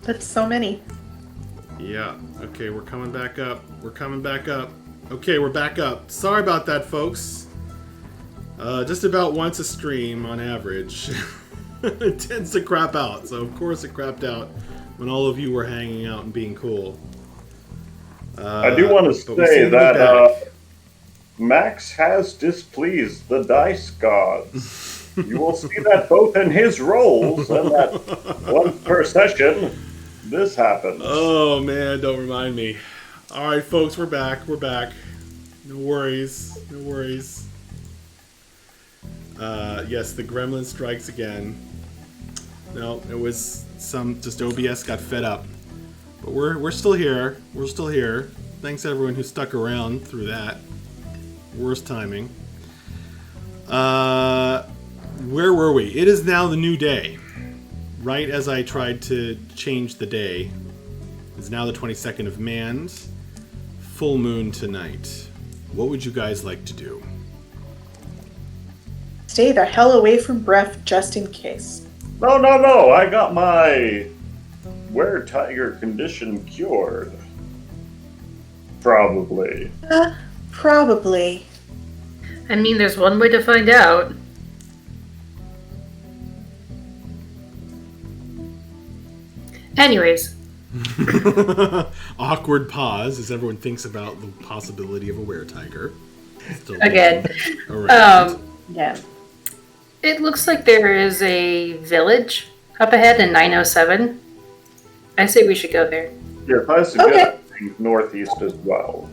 That's so many. Yeah. Okay, we're coming back up. Okay, we're back up. Sorry about that, folks. Just about once a stream on average. It tends to crap out, so of course it crapped out when all of you were hanging out and being cool. I do want to say that Max has displeased the dice gods. You will see that both in his rolls and that once per session, this happens. Oh man, don't remind me. Alright folks, we're back. No worries. Yes, the gremlin strikes again. No, it was just OBS got fed up. But we're still here. Thanks everyone who stuck around through that. Worst timing. Where were we? It is now the new day. Right as I tried to change the day. It's now the 22nd of Mans. Full moon tonight. What would you guys like to do? Stay the hell away from breath just in case. No. I got my were-tiger condition cured. Probably. Probably. I mean, there's one way to find out. Anyways. Awkward pause as everyone thinks about the possibility of a were-tiger. Again. Yeah. It looks like there is a village up ahead in 907. I say we should go there. Yes, I suggest northeast as well.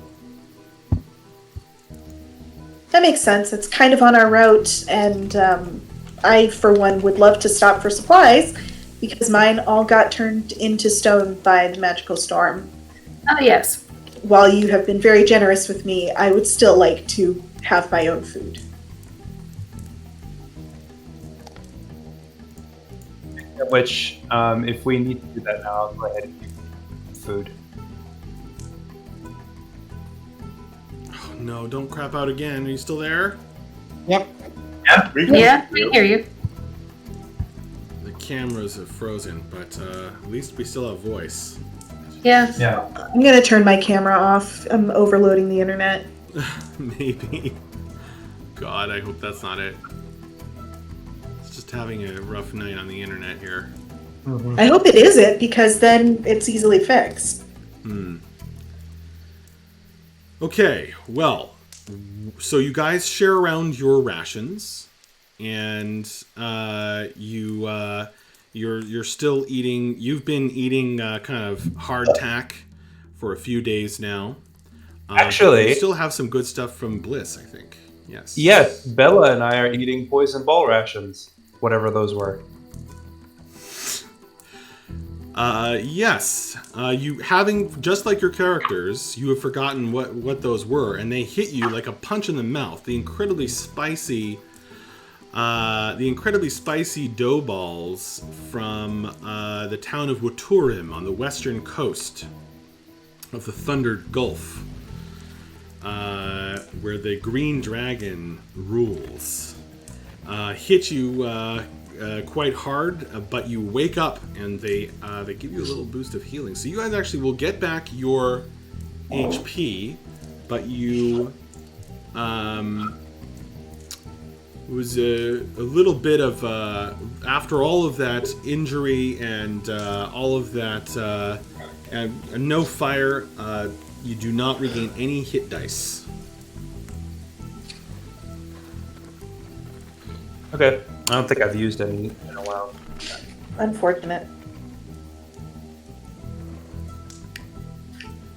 That makes sense. It's kind of on our route, and I, for one, would love to stop for supplies, because mine all got turned into stone by the magical storm. Oh, yes. While you have been very generous with me, I would still like to have my own food. Which, if we need to do that now, I'll go ahead and give food. Oh, no, don't crap out again. Are you still there? Yep. Yeah, we hear you. The cameras have frozen, but at least we still have voice. Yeah. I'm going to turn my camera off. I'm overloading the internet. Maybe. God, I hope that's not it. Just having a rough night on the internet here. I hope it isn't, because then it's easily fixed. Okay, well, so you guys share around your rations, and you're still eating. You've been eating kind of hardtack for a few days now. Actually, you still have some good stuff from Bliss, I think. Yes. Yes, Bella and I are eating poison ball rations, whatever those were. Yes. You having, just like your characters, you have forgotten what those were, and they hit you like a punch in the mouth. The incredibly spicy dough balls from the town of Waturim on the western coast of the Thundered Gulf, where the Green Dragon rules, hit you quite hard, but you wake up and they give you a little boost of healing. So you guys actually will get back your HP, but you it was a little bit of after all of that injury and all of that and no fire, you do not regain any hit dice. Okay. I don't think I've used any in a while. Unfortunate.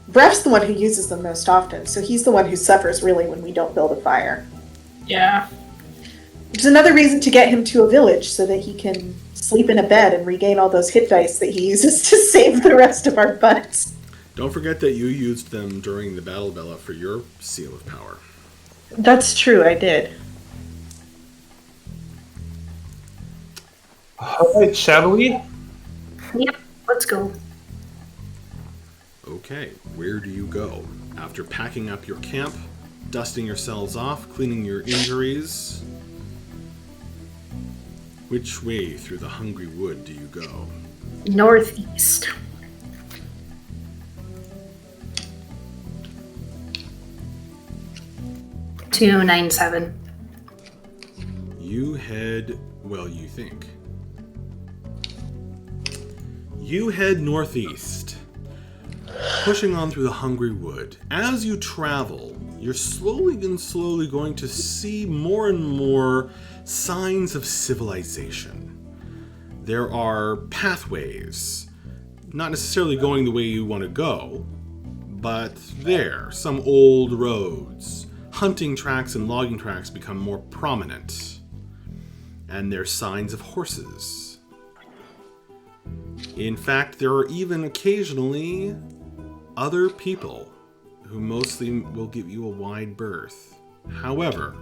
Bref's the one who uses them most often, so he's the one who suffers really when we don't build a fire. Yeah. Which is another reason to get him to a village, so that he can sleep in a bed and regain all those hit dice that he uses to save the rest of our butts. Don't forget that you used them during the Battle Bella for your seal of power. That's true, I did. Alright, shall we? Yep, let's go. Okay, where do you go? After packing up your camp, dusting yourselves off, cleaning your injuries, which way through the hungry wood do you go? Northeast. to 97. You head, you think. You head northeast, pushing on through the hungry wood. As you travel, you're slowly going to see more and more signs of civilization. There are pathways, not necessarily going the way you want to go, but some old roads. Hunting tracks and logging tracks become more prominent. And there's signs of horses. In fact, there are even occasionally other people who mostly will give you a wide berth. However,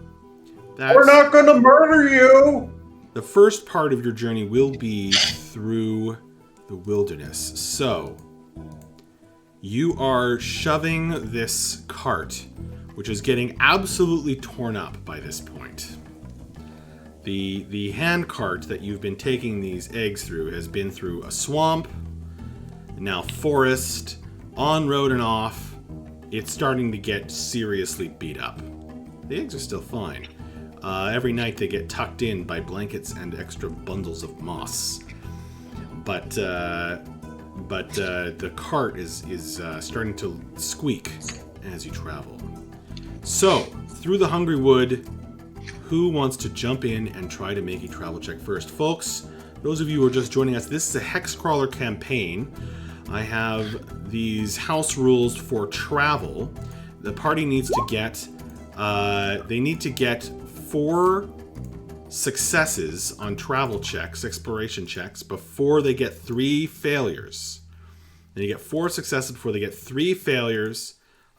we're not going to murder you! The first part of your journey will be through the wilderness. So, you are shoving this cart, which is getting absolutely torn up by this point. The hand cart that you've been taking these eggs through has been through a swamp, now forest, on road and off. It's starting to get seriously beat up. The eggs are still fine. Every night they get tucked in by blankets and extra bundles of moss. But the cart is starting to squeak as you travel. So, through the hungry wood, who wants to jump in and try to make a travel check first? Folks, those of you who are just joining us, this is a Hex Crawler campaign. I have these house rules for travel. The party needs to get, they need to get 4 successes on travel checks, exploration checks, before they get 3 failures. They get 4 successes before they get 3 failures.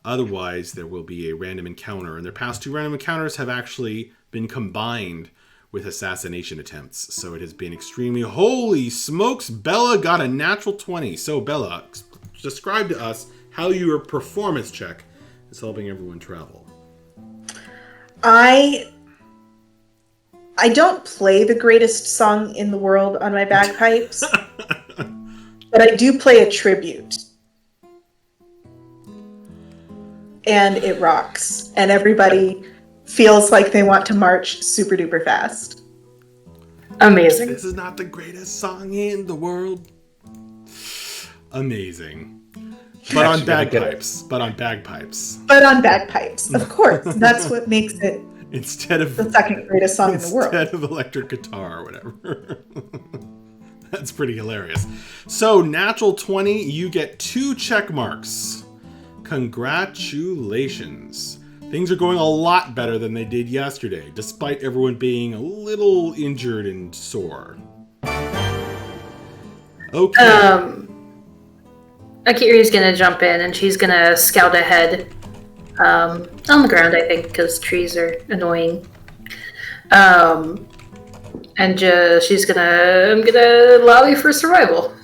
Otherwise, there will be a random encounter. And their past 2 random encounters have actually been combined with assassination attempts. So it has been extremely... Holy smokes, Bella got a natural 20. So Bella, describe to us how your performance check is helping everyone travel. I don't play the greatest song in the world on my bagpipes, but I do play a tribute. And it rocks. And everybody feels like they want to march super duper fast. Amazing. This is not the greatest song in the world. Amazing. But on bagpipes. But on bagpipes, of course. That's what makes it instead of the second greatest song in the world. Instead of electric guitar or whatever. That's pretty hilarious. So, natural 20, you get 2 check marks. Congratulations. Things are going a lot better than they did yesterday, despite everyone being a little injured and sore. Okay. Akiri's gonna jump in and she's gonna scout ahead. On the ground, I think, because trees are annoying. I'm gonna lobby for survival.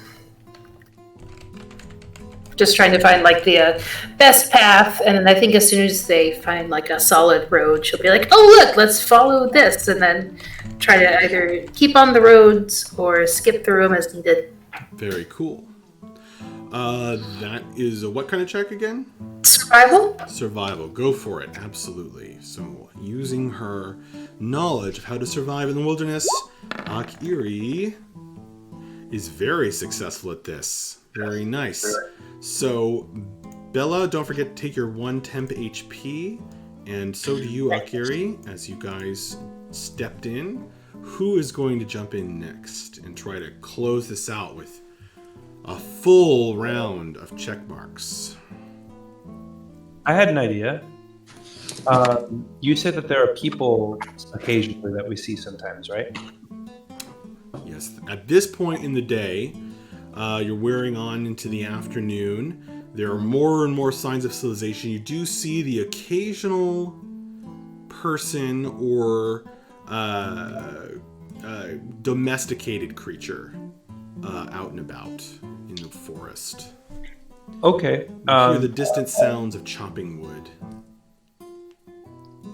Just trying to find like the best path, and then I think as soon as they find like a solid road, she'll be like, "Oh look, let's follow this," and then try to either keep on the roads or skip through them as needed. Very cool. That is a what kind of check again? Survival? Survival. Go for it. Absolutely. So, using her knowledge of how to survive in the wilderness, Akiri is very successful at this. Very nice. So, Bella, don't forget to take your 1 temp HP, and so do you, Akiri, as you guys stepped in. Who is going to jump in next and try to close this out with a full round of check marks? I had an idea. You said that there are people occasionally that we see sometimes, right? Yes. At this point in the day, you're wearing on into the afternoon. There are more and more signs of civilization. You do see the occasional person or domesticated creature out and about in the forest. Okay. You hear the distant sounds of chopping wood.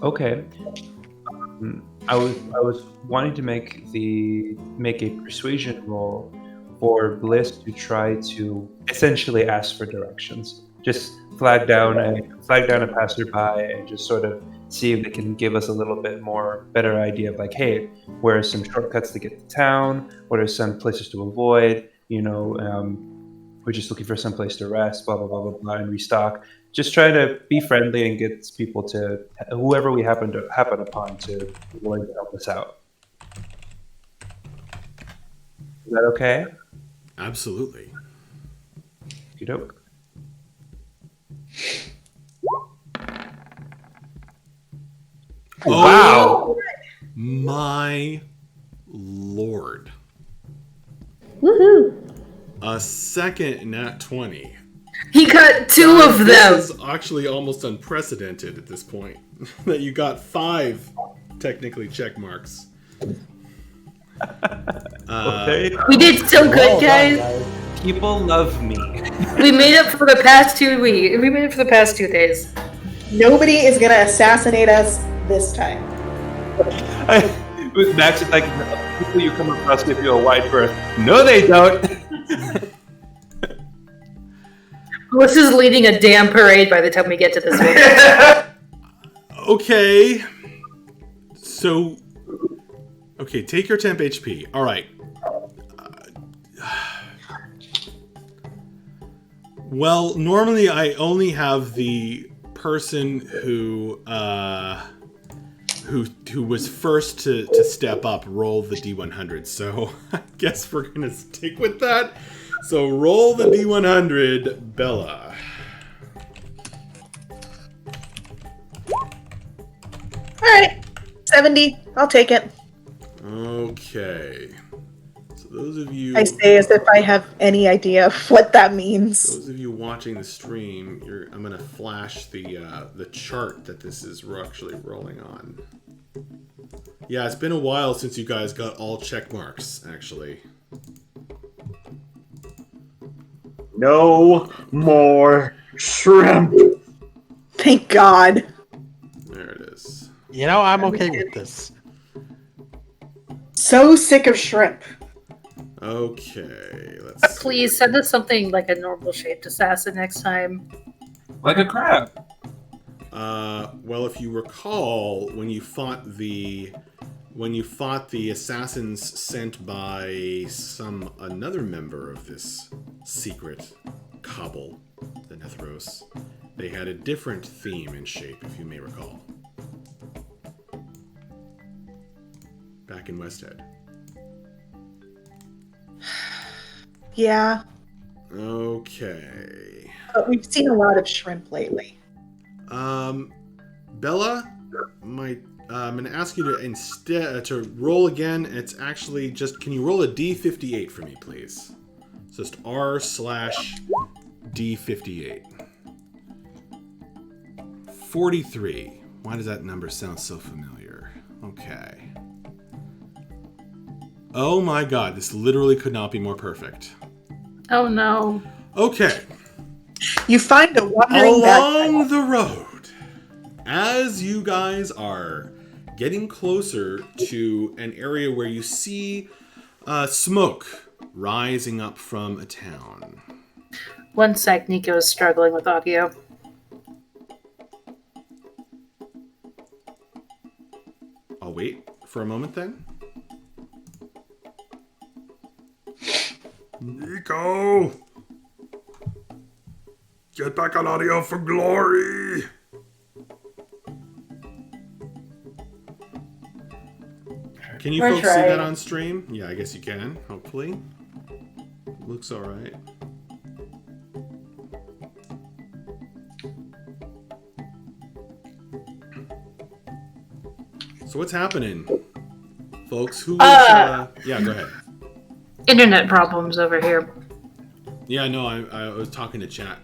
Okay. I was wanting to make a persuasion roll for Bliss to try to essentially ask for directions. Just flag down a passerby and just sort of see if they can give us a little bit more better idea of like, hey, where are some shortcuts to get to town? What are some places to avoid? We're just looking for some place to rest, blah, blah, blah, blah, blah, and restock. Just try to be friendly and get people to, whoever we happen upon to be willing to help us out. Is that okay? Absolutely. You dope. Oh, Wow. My lord. Woohoo! A second nat 20. He got two of them. This is actually almost unprecedented at this point. That you got 5 technically check marks. We did so good, guys. People love me. We made it for the past 2 weeks. We made it for the past 2 days. Nobody is gonna assassinate us this time. With Max, it's like people you come across give you a wide berth. No, they don't. Melissa's leading a damn parade by the time we get to this one. Okay. So, okay, take your temp HP. All right. Well, normally I only have the person who was first to step up roll the D100. So I guess we're gonna stick with that. So roll the D100, Bella. Alright. 70. I'll take it. Okay. So those of you I say as if I have any idea of what that means. those of you watching the stream, I'm gonna flash the chart that this is actually rolling on. Yeah, it's been a while since you guys got all check marks, actually. No more shrimp. Thank God. There it is. You know, I'm okay with this. So sick of shrimp. Okay, let's see. Please send us something like a normal shaped assassin next time. Like a crab. Well, if you recall, when you fought the assassins sent by another member of this secret cabal, the Nethros, they had a different theme and shape, if you may recall. Back in Westhead. Yeah, Okay. but we've seen a lot of shrimp lately. Bella, I'm going to ask you to instead to roll again. It's actually just, can you roll a D58 for me, please? It's just R/D58. 43. Why does that number sound so familiar? Okay. Oh my god, this literally could not be more perfect. Oh no. Okay. You find a wandering Along bagpipe. the road, as you guys are getting closer to an area where you see smoke rising up from a town. One sec, Nico is struggling with audio. I'll wait for a moment then. Nico! Get back on audio for glory! Can you We're folks see trying. that on stream? Yeah, I guess you can, hopefully. Looks alright. So what's happening? Folks, who is, yeah, go ahead. Internet problems over here. Yeah, no, I was talking to chat.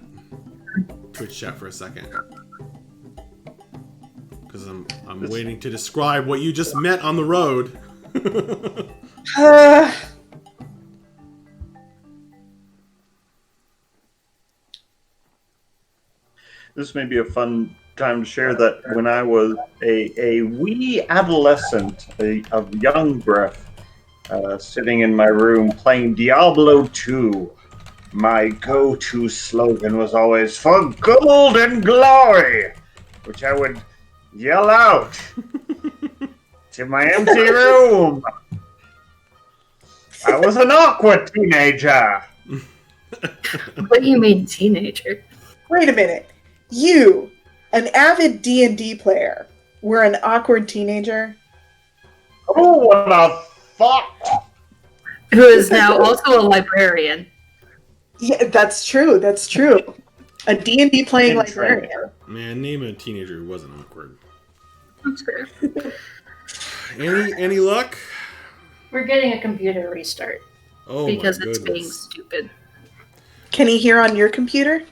Twitch chat for a second. Because I'm waiting to describe what you just met on the road. This may be a fun time to share that when I was a wee adolescent, of young breath, sitting in my room playing Diablo 2, my go-to slogan was always "for gold and glory," which I would yell out to my empty room. I was an awkward teenager. What do you mean, teenager? Wait a minute. You, an avid D&D player, were an awkward teenager? Oh, what a fuck! Who is now also a librarian. Yeah, that's true. That's true. A D&D playing In training. librarian. Man, name a teenager who wasn't awkward. That's fair. Any luck? We're getting a computer restart Oh because my it's being goodness. stupid. Can he hear on your computer?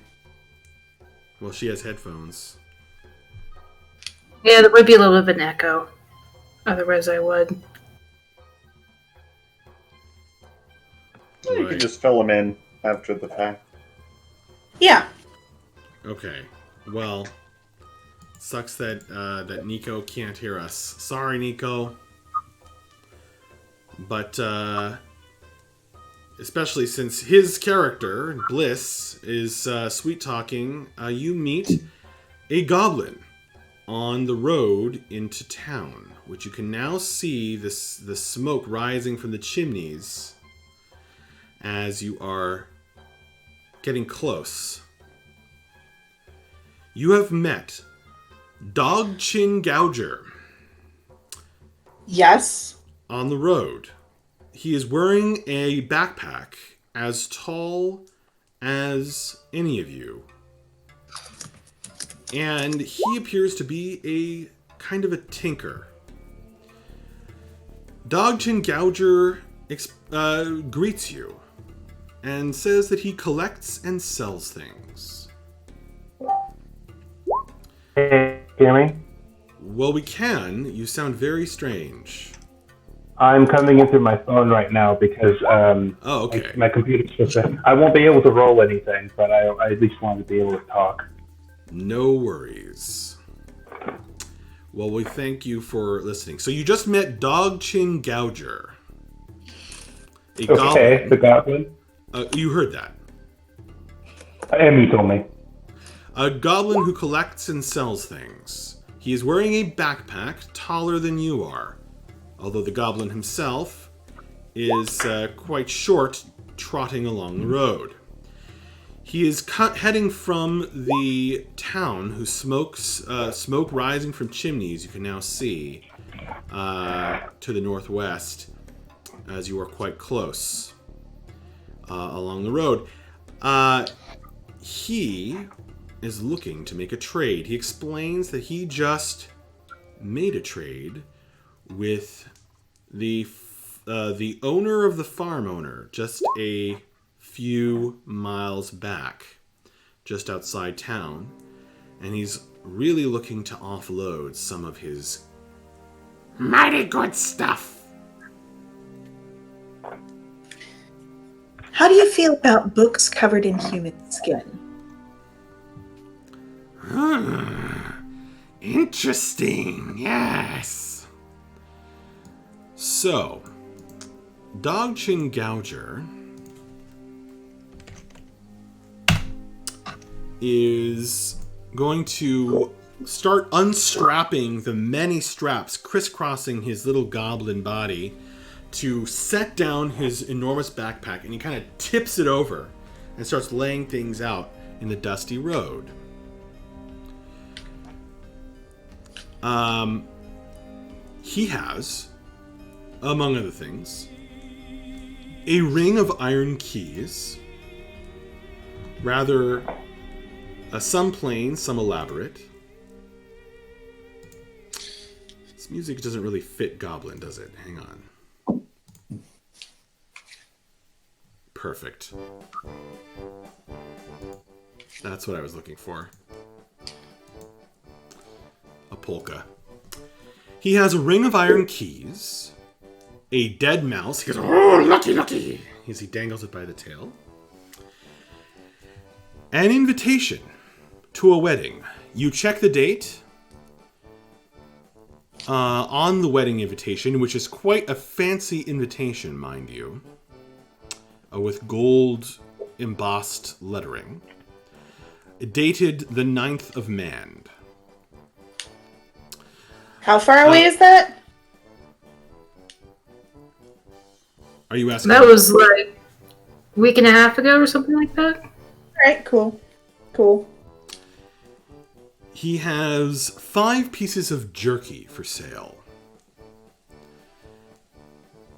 Well, she has headphones. Yeah, there would be a little bit of an echo. Otherwise, I would. You can just fill them in after the fact. Yeah. Okay. Well, sucks that that Nico can't hear us. Sorry, Nico. But especially since his character Bliss is sweet talking, you meet a goblin on the road into town, which you can now see the smoke rising from the chimneys as you are getting close. You have met Dog Chin Gouger Yes. on the road. He is wearing a backpack as tall as any of you. And he appears to be a kind of a tinker. Dog Chin Gouger greets you and says that he collects and sells things. Hey, hear me? Well, we can. You sound very strange. I'm coming in through my phone right now because Oh, okay. my computer's supposed to. I won't be able to roll anything, but I at least wanted to be able to talk. No worries. Well, we thank you for listening. So you just met Dog Chin Gouger. A Okay, the goblin. You heard that. And you told me. A goblin who collects and sells things. He is wearing a backpack taller than you are, although the goblin himself is quite short, trotting along the road. He is heading from the town whose smoke rising from chimneys you can now see to the northwest as you are quite close along the road. He is looking to make a trade. He explains that he just made a trade with the owner of the farm owner, just a few miles back, just outside town, and he's really looking to offload some of his mighty good stuff. How do you feel about books covered in human skin? Interesting, yes. So, Dog Chin Gouger is going to start unstrapping the many straps crisscrossing his little goblin body to set down his enormous backpack, and he kind of tips it over and starts laying things out in the dusty road. He has, among other things, a ring of iron keys, rather some plain, some elaborate. This music doesn't really fit Goblin, does it? Hang on. Perfect. That's what I was looking for. A polka. He has a ring of iron keys, a dead mouse. He goes, oh, lucky, lucky, as he dangles it by the tail. An invitation to a wedding. You check the date on the wedding invitation, which is quite a fancy invitation, mind you, with gold embossed lettering, dated the 9th of Mand. How far away is that? Are you asking? That was like a week and a half ago or something like that. All right, cool. Cool. He has 5 pieces of jerky for sale,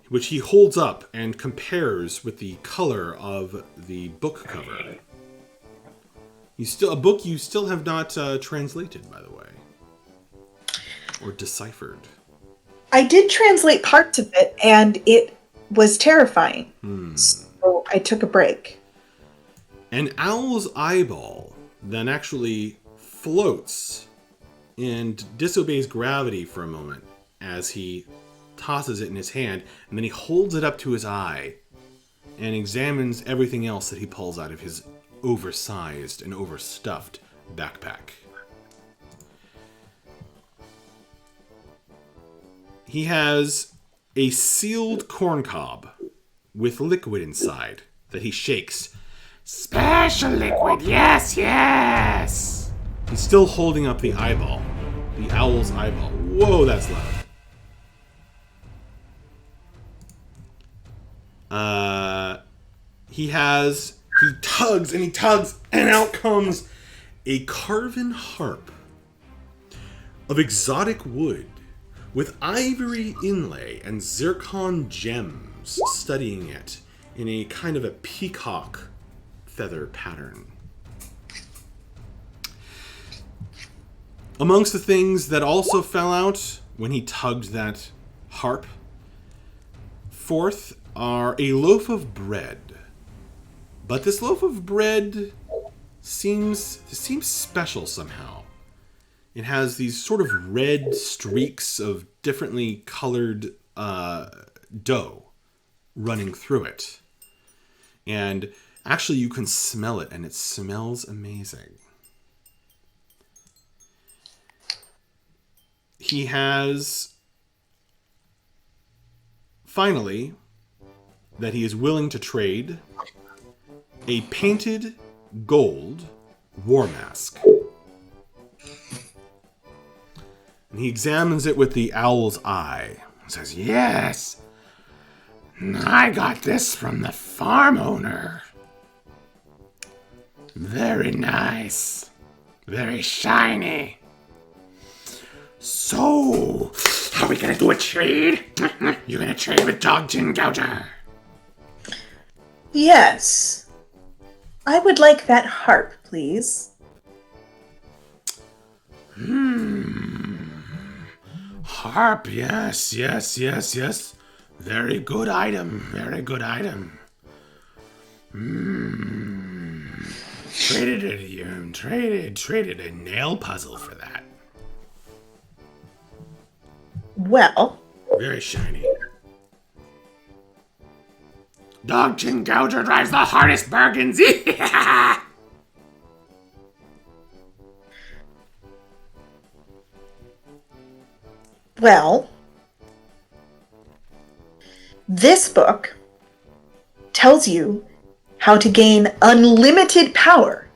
which he holds up and compares with the color of the book cover. A book you still have not translated, by the way, or deciphered. I did translate parts of it, and it was terrifying. So I took a break. An owl's eyeball then actually floats and disobeys gravity for a moment as he tosses it in his hand, and then he holds it up to his eye and examines everything else that he pulls out of his oversized and overstuffed backpack. He has a sealed corncob with liquid inside that he shakes. Special liquid, yes, yes! He's still holding up the eyeball. The owl's eyeball. Whoa, that's loud. He tugs, and out comes a carven harp of exotic wood with ivory inlay and zircon gems studding it in a kind of a peacock feather pattern. Amongst the things that also fell out when he tugged that harp forth are a loaf of bread. But this loaf of bread seems special somehow. It has these sort of red streaks of differently colored dough running through it. And actually you can smell it, and it smells amazing. He has, finally, that he is willing to trade a painted gold war mask. And he examines it with the owl's eye and says, "Yes, I got this from the farm owner. Very nice. Very shiny. So, are we gonna do a trade? You're gonna trade with Dog Tin Gouger?" Yes. I would like that harp, please. Harp, yes. Very good item. Traded a nail puzzle for that. Well, Very shiny. Dog Tin Gouger drives the hardest bargains. well, this book tells you how to gain unlimited power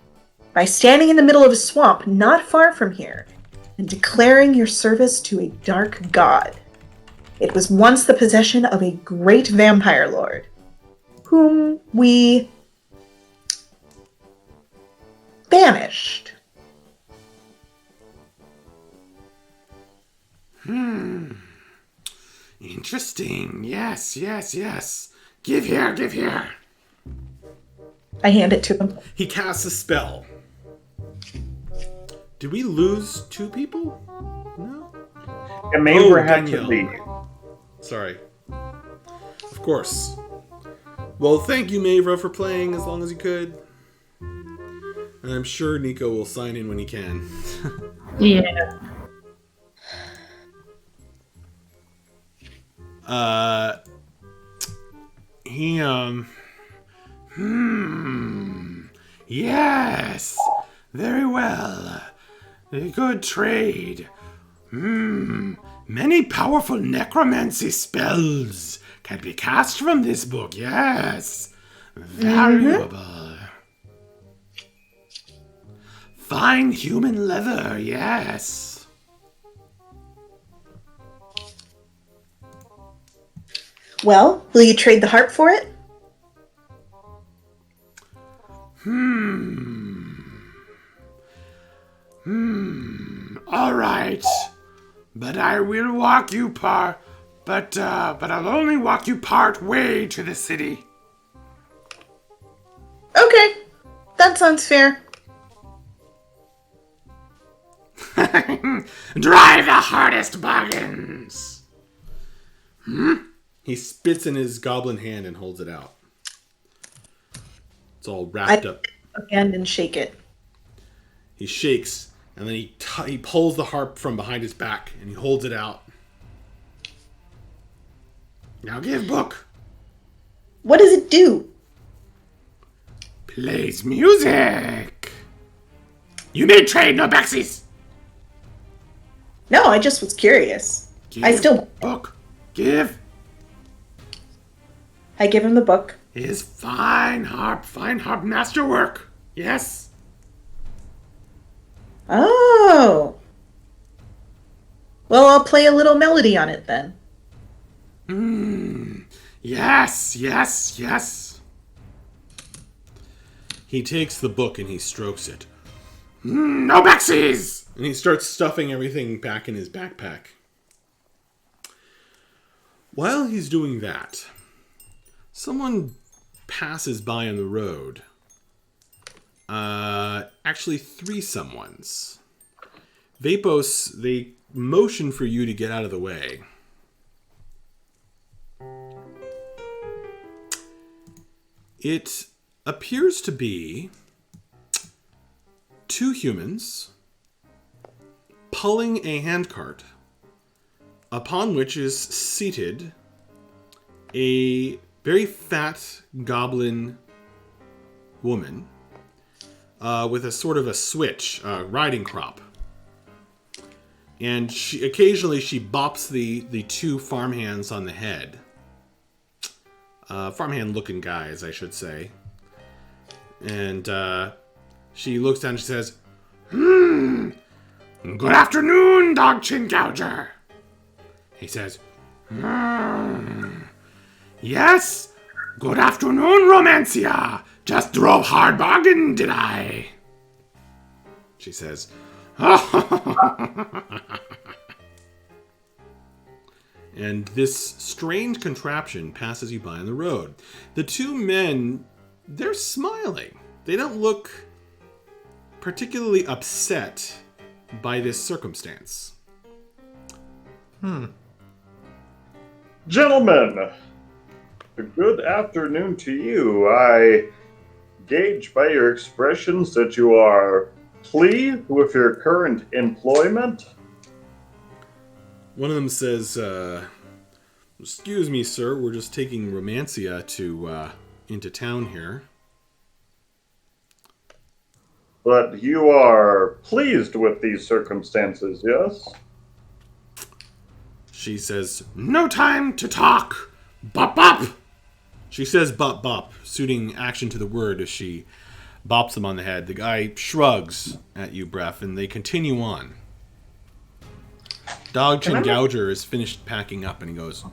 by standing in the middle of a swamp not far from here and declaring your service to a dark god. It was once the possession of a great vampire lord, whom we banished. Interesting. Yes. Give here. I hand it to him. He casts a spell. Did we lose 2 people? No? Yeah, Maver had to Danielle. leave. Sorry. Of course. Well, thank you, Mavra, for playing as long as you could. And I'm sure Nico will sign in when he can. Yeah. Yes. Very well. A good trade. Many powerful necromancy spells can be cast from this book, yes. Valuable. Fine human leather, yes. Well, will you trade the harp for it? All right. But I will walk you but I'll only walk you part way to the city. Okay, that sounds fair. Drive the hardest bargains. He spits in his goblin hand and holds it out. It's all wrapped up. Hand and shake it. He shakes, and then he pulls the harp from behind his back, and he holds it out. Now give book. What does it do? Plays music. You may trade, no backsies. No, I just was curious. Book. Give. I give him the book. Is fine harp masterwork. Yes. Oh. Well, I'll play a little melody on it then. Yes. He takes the book and he strokes it. No backsies! And he starts stuffing everything back in his backpack. While he's doing that, someone passes by on the road. Actually, 3 someones. Vapos, they motion for you to get out of the way. It appears to be 2 humans pulling a handcart, upon which is seated a very fat goblin woman with a sort of a switch, riding crop. And occasionally she bops the 2 farmhands on the head. Farmhand-looking guys, I should say. And she looks down and she says, Good afternoon, Dog Chin Gouger. He says, Yes, good afternoon, Romancia. Just drove hard bargain, did I? She says, And this strange contraption passes you by on the road. The 2 men, they're smiling. They don't look particularly upset by this circumstance. Gentlemen, good afternoon to you. I gauge by your expressions that you are pleased with your current employment. One of them says, excuse me, sir, we're just taking Romancia into town here. But you are pleased with these circumstances, yes? She says, no time to talk. Bop, bop. She says bop, bop, suiting action to the word as she bops him on the head. The guy shrugs at you, Bref, and they continue on. Dog Chin Gouger is finished packing up, and he goes,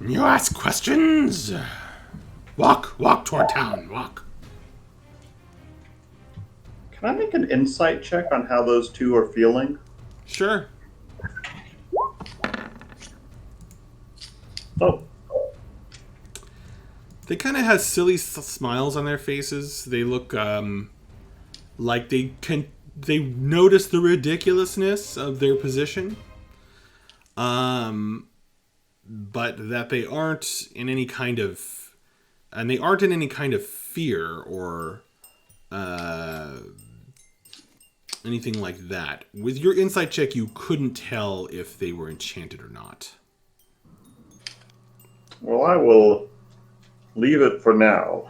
You ask questions? Walk toward town, walk. Can I make an insight check on how those 2 are feeling? Sure. Oh. They kind of have silly smiles on their faces. They look like they notice the ridiculousness of their position. But that they aren't in any kind of fear or anything like that. With your insight check, you couldn't tell if they were enchanted or not. Well, I will leave it for now.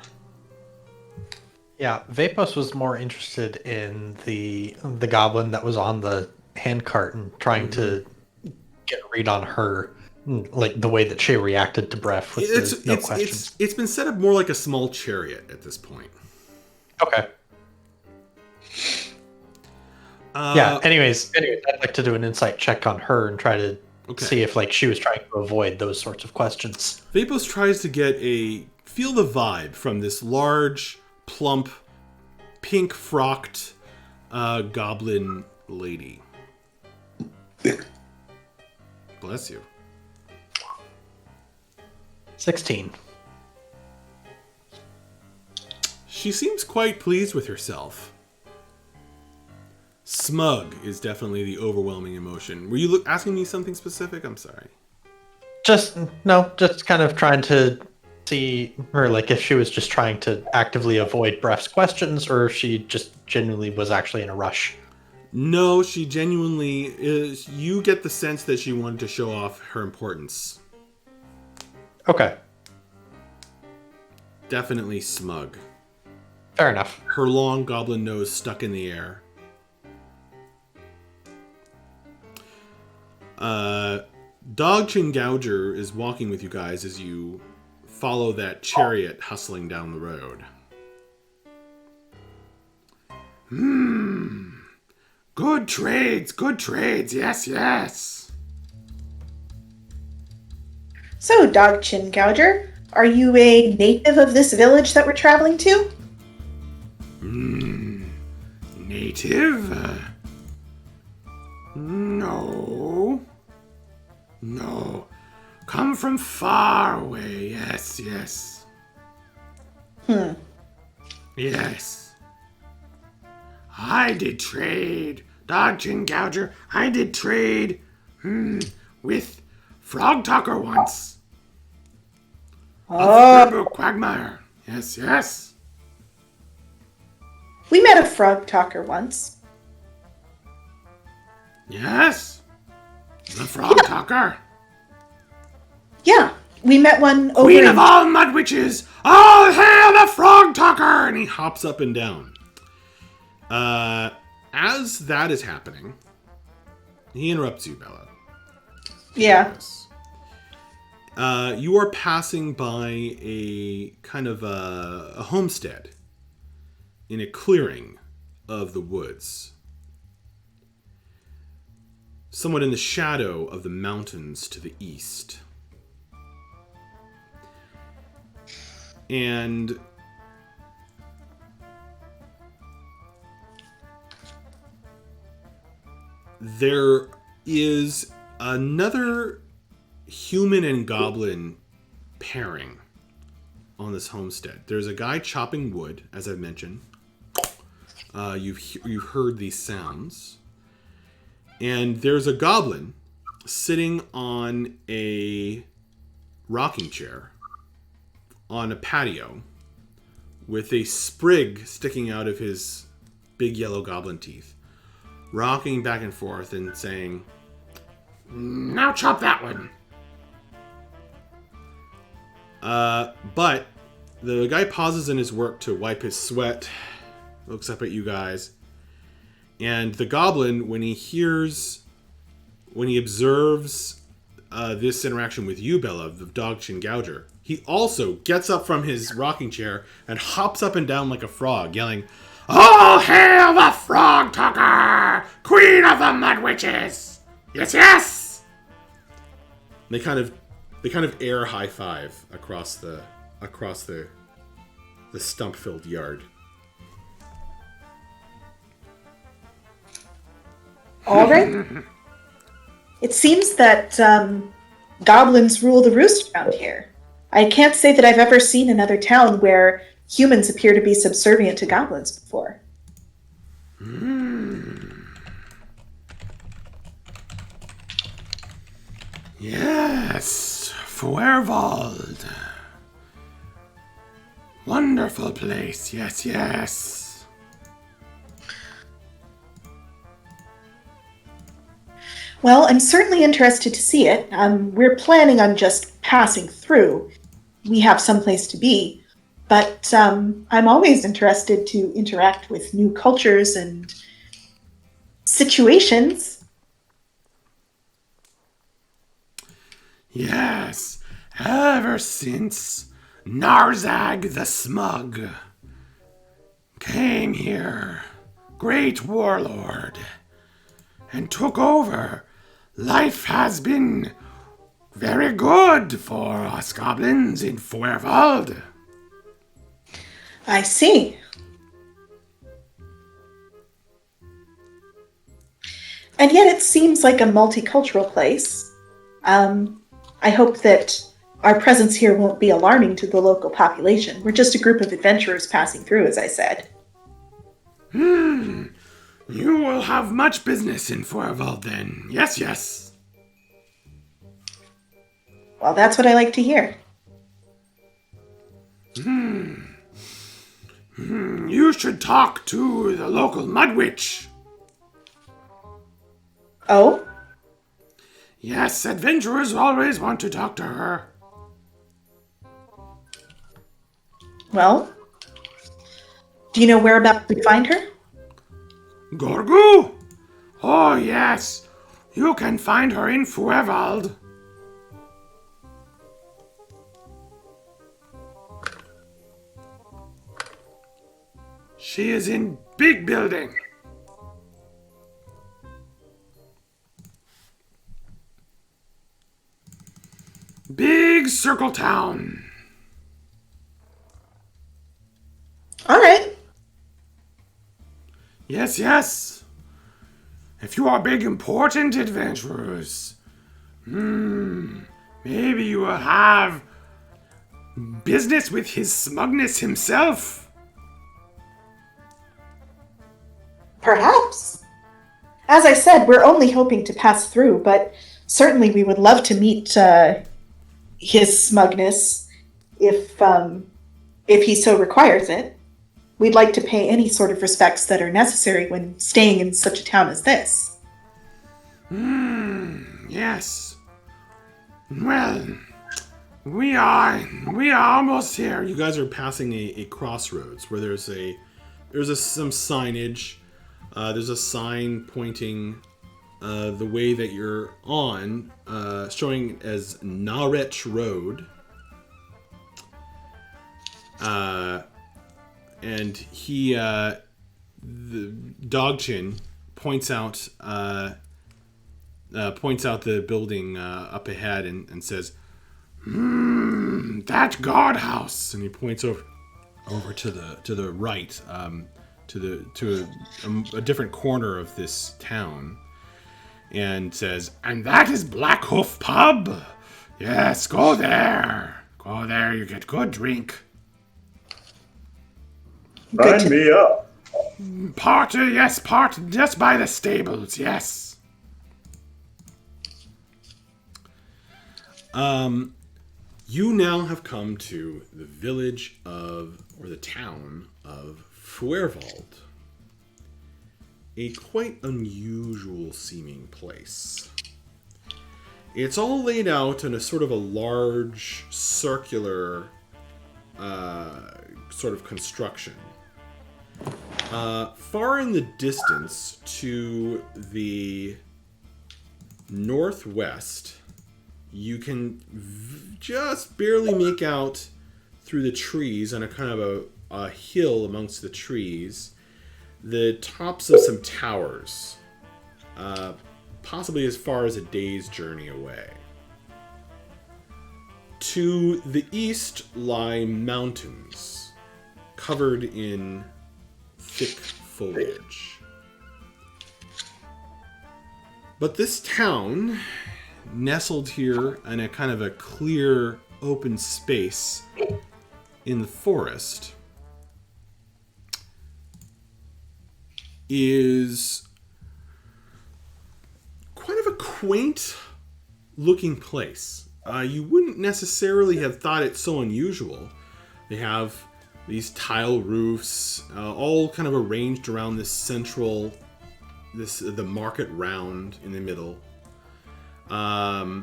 Yeah, Vapos was more interested in the goblin that was on the handcart and trying to get a read on her like the way that she reacted to Bref with the no questions. It's been set up more like a small chariot at this point. Okay. Yeah. Anyways, I'd like to do an insight check on her and try to see if like she was trying to avoid those sorts of questions. Vapos tries to feel the vibe from this large, plump, pink-frocked goblin lady. Bless you. 16. She seems quite pleased with herself. Smug is definitely the overwhelming emotion. Were you asking me something specific? I'm sorry. Just kind of trying to see her, like if she was just trying to actively avoid Bref's questions, or if she just genuinely was actually in a rush. No, she genuinely is. You get the sense that she wanted to show off her importance. Okay. Definitely smug. Fair enough. Her long goblin nose stuck in the air. Dog Chin Gouger is walking with you guys as you follow that chariot hustling down the road. Good trades, yes. So, Dog Chin Gouger, are you a native of this village that we're traveling to? Native? No. Come from far away, yes. Yes. I did trade, Dog Chin Gouger. I did trade with Frog Talker once. Of Quagmire. Yes. We met a frog talker once. Yes. The Frog Talker. Yeah, we met one over Queen of all mud witches. All hail the Frog Talker! And he hops up and down. As that is happening, he interrupts you, Bella. Yeah. Yes. You are passing by a kind of a homestead in a clearing of the woods. Somewhat in the shadow of the mountains to the east. And there is another human and goblin pairing on this homestead. There's a guy chopping wood, as I've mentioned. You've heard these sounds. And there's a goblin sitting on a rocking chair on a patio with a sprig sticking out of his big yellow goblin teeth, rocking back and forth and saying, "Now chop that one." But the guy pauses in his work to wipe his sweat, looks up at you guys, and the goblin, when he observes this interaction with you, Bella, the Dog Chin Gouger, he also gets up from his rocking chair and hops up and down like a frog, yelling, "All hail the Frog Talker, Queen of the Mud Witches! Yes!" And they kind of air high five across the stump-filled yard. All right. It seems that goblins rule the roost around here. I can't say that I've ever seen another town where humans appear to be subservient to goblins before. Yes, Fuerwald. Wonderful place, yes. Well, I'm certainly interested to see it. We're planning on just passing through. We have someplace to be. But I'm always interested to interact with new cultures and situations. Yes, ever since Narzag the Smug came here, great warlord, and took over, life has been very good for us goblins in Fuerwald. I see. And yet it seems like a multicultural place. I hope that our presence here won't be alarming to the local population. We're just a group of adventurers passing through, as I said. You will have much business in Fuerwald then. Yes, yes. Well, that's what I like to hear. You should talk to the local mud witch. Oh? Yes, adventurers always want to talk to her. Well? Do you know whereabouts we find her? Gorgu? Oh, yes. You can find her in Fuerwald. She is in big building. Big circle town. All right. Yes, yes. If you are big, important adventurers, maybe you will have business with his smugness himself. Perhaps. As I said, we're only hoping to pass through, but certainly we would love to meet his smugness if he so requires it. We'd like to pay any sort of respects that are necessary when staying in such a town as this. Yes. Well, we are almost here. You guys are passing a crossroads where there's some signage. There's a sign pointing the way that you're on, showing as Naret Road. And he, the Dogchin, points out the building up ahead and says, "That guardhouse," and he points over to the right, to a different corner of this town, and says, "And that is Black Hoof Pub. Yes, go there. Go there. You get good drink." Sign me up. Part just by the stables, yes. You now have come to the village or the town of Fuerwald. A quite unusual seeming place. It's all laid out in a sort of a large circular sort of construction. Far in the distance to the northwest, you can just barely make out through the trees on a kind of a hill amongst the trees, the tops of some towers, possibly as far as a day's journey away. To the east lie mountains, covered in thick foliage. But this town, nestled here in a kind of a clear, open space in the forest, is quite of a quaint looking place. You wouldn't necessarily have thought it so unusual. They have these tile roofs, all kind of arranged around this central, the market round in the middle. But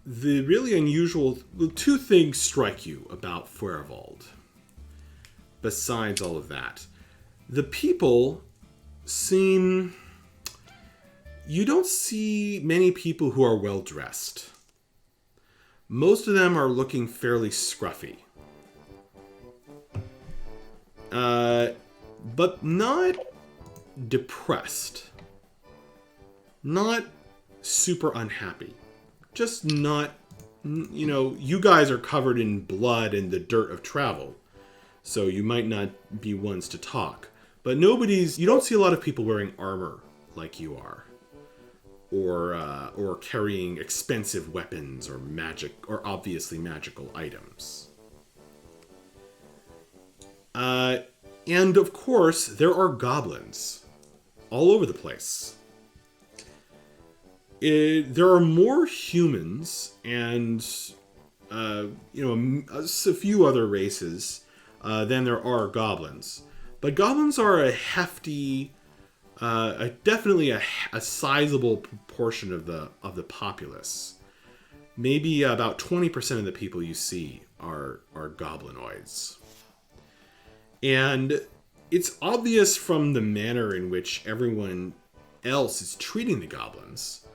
the really unusual, two things strike you about Fuerwald. Besides all of that, the people seem, you don't see many people who are well dressed. Most of them are looking fairly scruffy. But not depressed. Not super unhappy. Just not, you guys are covered in blood and the dirt of travel. So you might not be ones to talk. But you don't see a lot of people wearing armor like you are. Or carrying expensive weapons or obviously magical items. And of course, there are goblins all over the place. There are more humans and a few other races than there are goblins. But goblins are a hefty, definitely a sizable proportion of the populace. Maybe about 20% of the people you see are goblinoids. And it's obvious from the manner in which everyone else is treating the goblins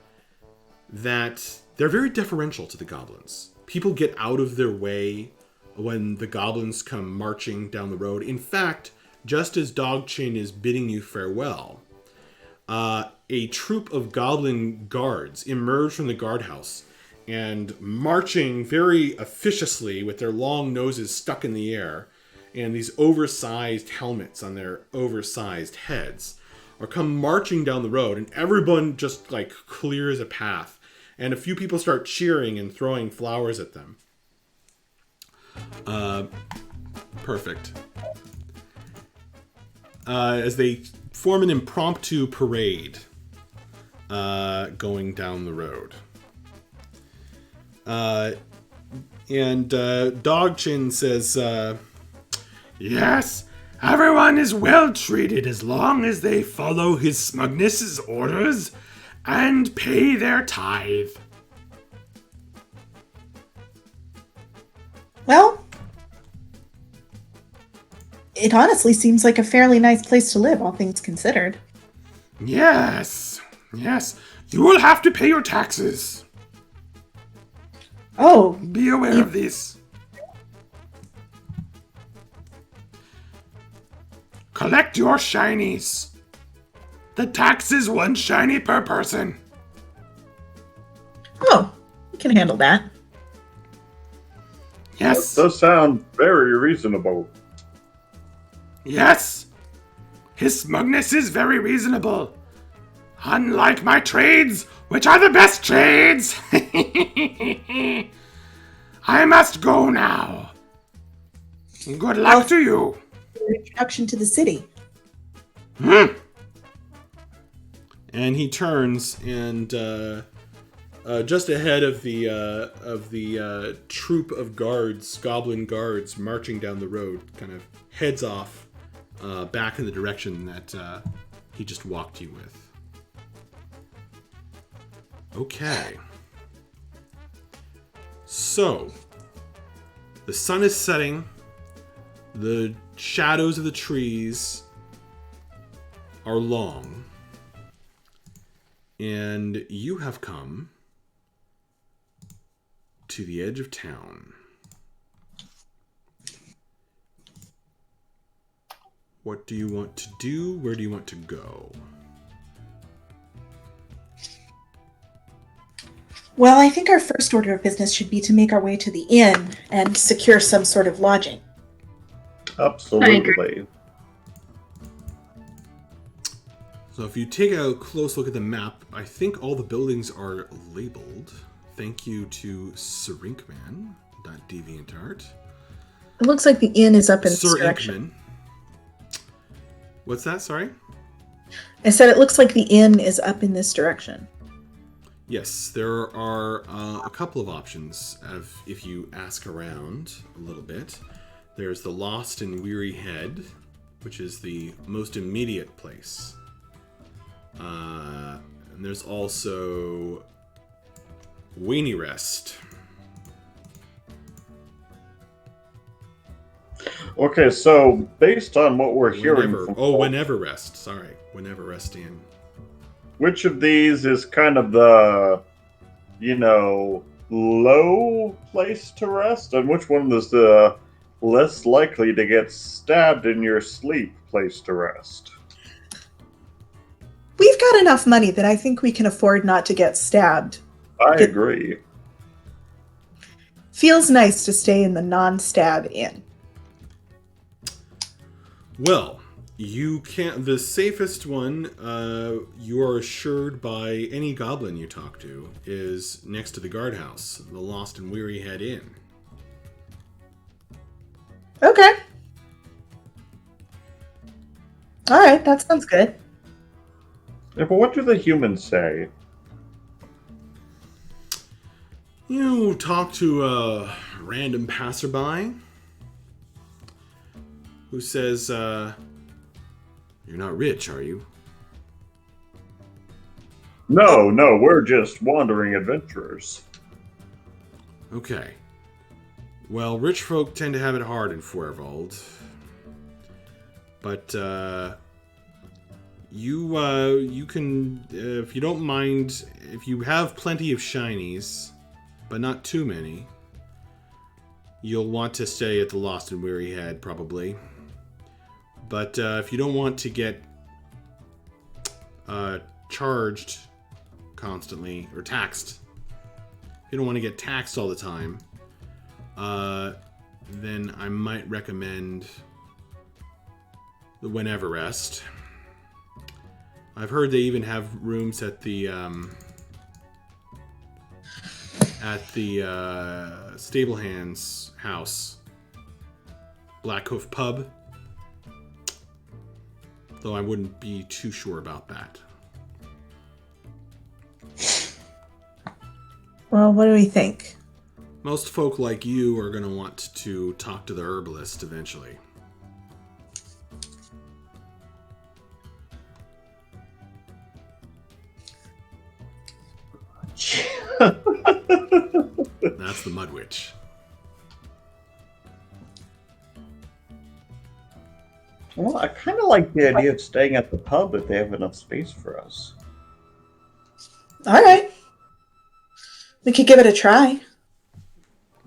that they're very deferential to the goblins. People get out of their way when the goblins come marching down the road. In fact, just as Dogchin is bidding you farewell, a troop of goblin guards emerge from the guardhouse and marching very officiously with their long noses stuck in the air and these oversized helmets on their oversized heads are come marching down the road, and everyone just like clears a path, and a few people start cheering and throwing flowers at them. Perfect. As they form an impromptu parade going down the road. And Dogchin says, yes, everyone is well treated as long as they follow His Smugness's orders and pay their tithe. Well, it honestly seems like a fairly nice place to live, all things considered. Yes, you will have to pay your taxes. Oh. Be aware of this. Collect your shinies. The tax is 1 shiny per person. Oh, we can handle that. Yes. That does sound very reasonable. Yes. His smugness is very reasonable. Unlike my trades, which are the best trades. I must go now. Good luck to you. Introduction to the city. And he turns, and just ahead of the troop of guards, goblin guards, marching down the road, kind of heads off back in the direction that he just walked you with. Okay. So, the sun is setting. The shadows of the trees are long. And you have come to the edge of town. What do you want to do? Where do you want to go? Well, I think our first order of business should be to make our way to the inn and secure some sort of lodging. Absolutely. So if you take a close look at the map, I think all the buildings are labeled. Thank you to SirInkman.deviantart. It looks like the inn is up in this Sir direction. Inkman. What's that? Sorry? I said it looks like the inn is up in this direction. Yes, there are a couple of options if you ask around a little bit. There's the Lost and Weary Head, which is the most immediate place. And there's also Weenie Rest. Okay, so based on what we're hearing from Whenever Rest. Sorry, Whenever Rest Inn. which of these is kind of the, low place to rest, and which one is the less likely to get stabbed in your sleep place to rest? We've got enough money that I think we can afford not to get stabbed. I agree. Feels nice to stay in the non-stab inn. Well, you can't. The safest one, you are assured by any goblin you talk to, is next to the guardhouse, the Lost and Weary Head Inn. Okay. All right, that sounds good. Yeah, but what do the humans say? You talk to a random passerby who says, "You're not rich, are you?" No, we're just wandering adventurers. Okay. Well, rich folk tend to have it hard in Fuervold. But, you can, if you don't mind, if you have plenty of shinies, but not too many, you'll want to stay at the Lost and Weary Head, probably. But if you don't want to get charged constantly, or taxed, if you don't want to get taxed all the time, then I might recommend the Whenever Rest. I've heard they even have rooms at the Stable-Hands house, Black Hoof Pub. Though I wouldn't be too sure about that. Well, what do we think? Most folk like you are going to want to talk to the herbalist eventually. That's the Mud Witch. Well, I kind of like the idea of staying at the pub if they have enough space for us. All right. We could give it a try.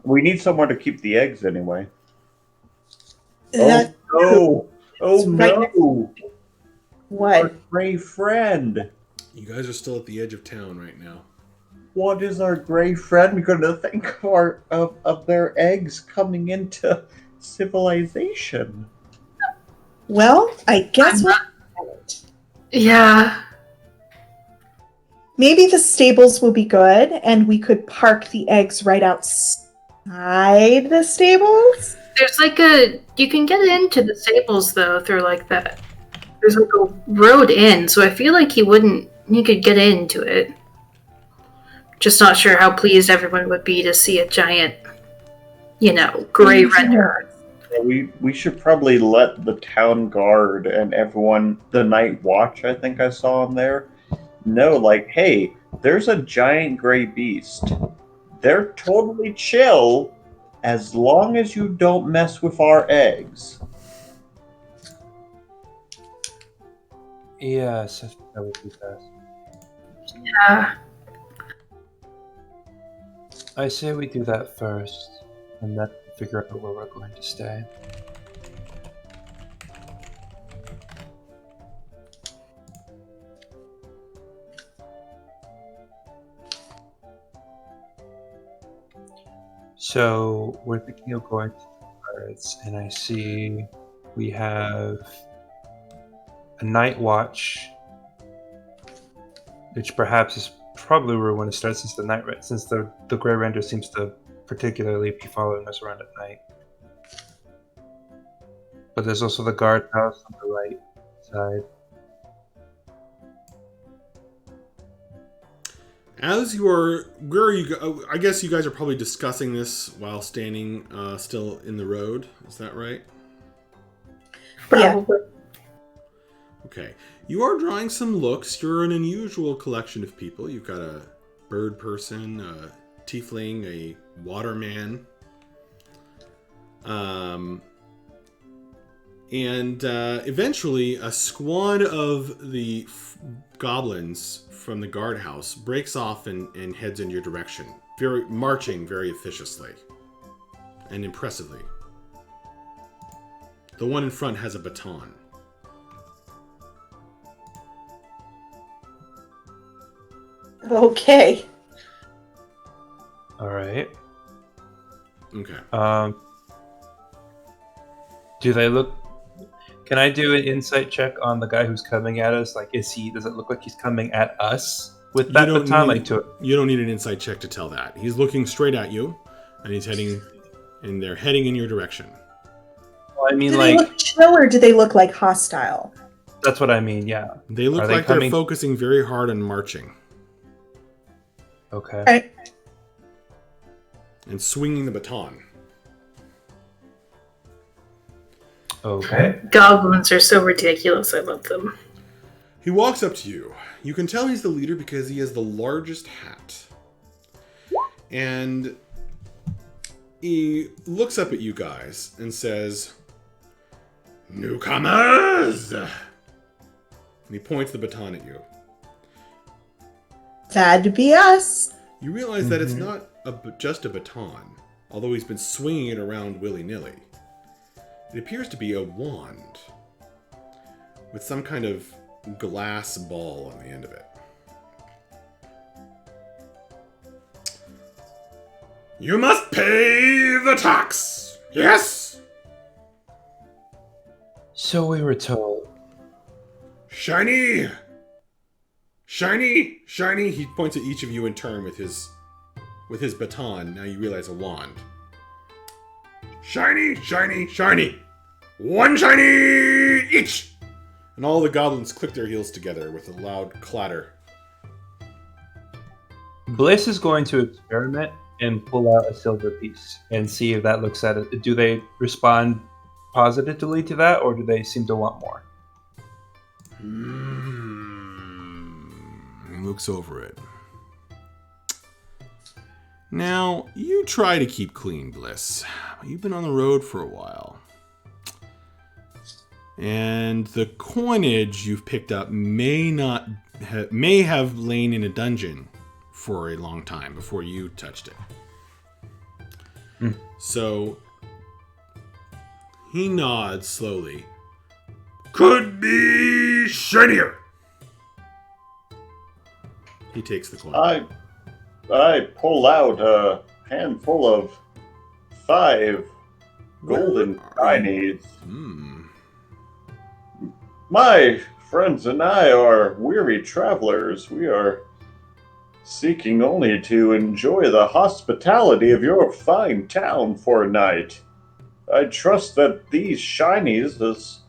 We need somewhere to keep the eggs anyway. That- Oh It's right no! Our What? gray friend. You guys are still at the edge of town right now. What is our gray friend going to think of their eggs coming into civilization? Well, I guess we'll Yeah. maybe the stables will be good, and we could park the eggs right outside the stables. There's you can get into the stables though through like that. There's like a road in, so I feel like he could get into it. Just not sure how pleased everyone would be to see a giant, gray render. We should probably let the town guard and everyone, the night watch, I think I saw in there, know, like, hey, there's a giant gray beast. They're totally chill as long as you don't mess with our eggs. Yes, I think that would be best. Yeah. I say we do that first, and then figure out where we're going to stay. So we're thinking of going to the pirates, and I see we have a night watch, which perhaps is probably where we want to start, since the Grey Render seems to particularly be following us around at night. But there's also the guardhouse on the right side. As you are, where are you? I guess you guys are probably discussing this while standing still in the road. Is that right? Probably. Okay. You are drawing some looks. You're an unusual collection of people. You've got a bird person, a tiefling, a waterman. And eventually, a squad of the goblins from the guardhouse breaks off and heads in your direction, marching very officiously and impressively. The one in front has a baton. Okay. All right. Okay. Do they look? Can I do an insight check on the guy who's coming at us? Like, does it look like he's coming at us with that baton? You don't need an insight check to tell that. He's looking straight at you, and they're heading in your direction. Well, I mean, do they look chill or do they look like hostile? That's what I mean. Yeah. They look like they're focusing very hard on marching. Okay. Right. And swinging the baton. Okay. Goblins are so ridiculous. I love them. He walks up to you. You can tell he's the leader because he has the largest hat. And he looks up at you guys and says, "Newcomers!" And he points the baton at you. That'd be us. You realize that it's not just a baton, although he's been swinging it around willy-nilly. It appears to be a wand with some kind of glass ball on the end of it. You must pay the tax! Yes! So we were told. Shiny! Shiny! Shiny! He points at each of you in turn with his baton. Now you realize a wand. Shiny! Shiny! Shiny! One shiny each! And all the goblins click their heels together with a loud clatter. Bliss is going to experiment and pull out a silver piece and see if that looks at it. Do they respond positively to that, or do they seem to want more? He looks over it. Now, you try to keep clean, Bliss. You've been on the road for a while. And the coinage you've picked up may have lain in a dungeon for a long time before you touched it. So he nods slowly. Could be shinier. He takes the coin. I pull out a handful of 5 golden shinies. My friends and I are weary travelers. We are seeking only to enjoy the hospitality of your fine town for a night. I trust that these shinies, as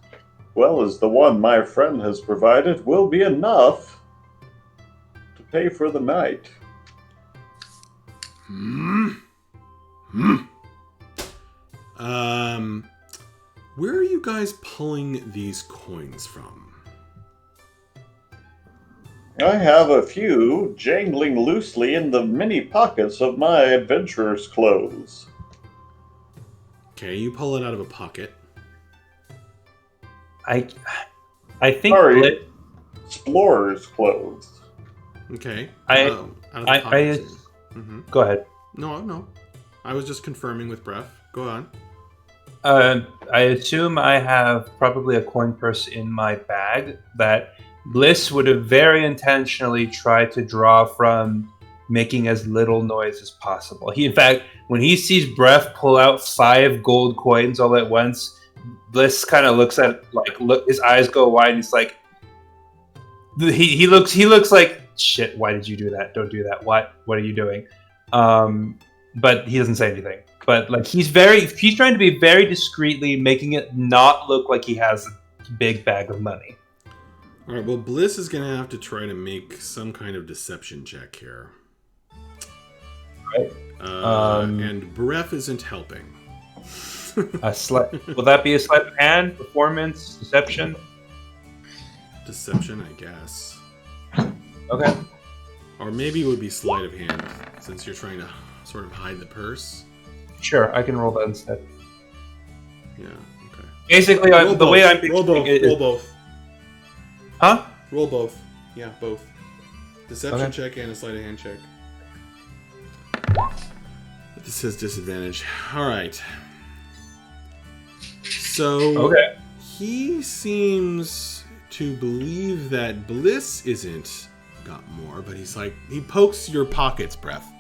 well as the one my friend has provided, will be enough to pay for the night. Where are you guys pulling these coins from? I have a few jangling loosely in the many pockets of my adventurer's clothes. Okay, you pull it out of a pocket. I think. Sorry, explorer's clothes. Okay. Go ahead. No. I was just confirming with Bref. Go on. I assume I have probably a coin purse in my bag that Bliss would have very intentionally tried to draw from, making as little noise as possible. In fact, when he sees Bref pull out 5 gold coins all at once, Bliss kind of looks at his eyes go wide. And he's like, he looks like, shit. Why did you do that? Don't do that. What are you doing? But he doesn't say anything. But he's trying to be very discreetly, making it not look like he has a big bag of money. All right. Well, Bliss is gonna have to try to make some kind of deception check here. Right. And Bref isn't helping. Will that be a sleight of hand, performance, deception? Deception, I guess. Okay. Or maybe it would be sleight of hand, since you're trying to sort of hide the purse. Sure, I can roll that instead. Yeah, okay. Basically, the way I'm picturing it roll is... both. Huh? Roll both. Yeah, both. Deception Okay. check and a sleight of hand check. This has disadvantage. All right. So Okay. he seems to believe that Bliss isn't got more, but he's like, he pokes your pockets, Breath.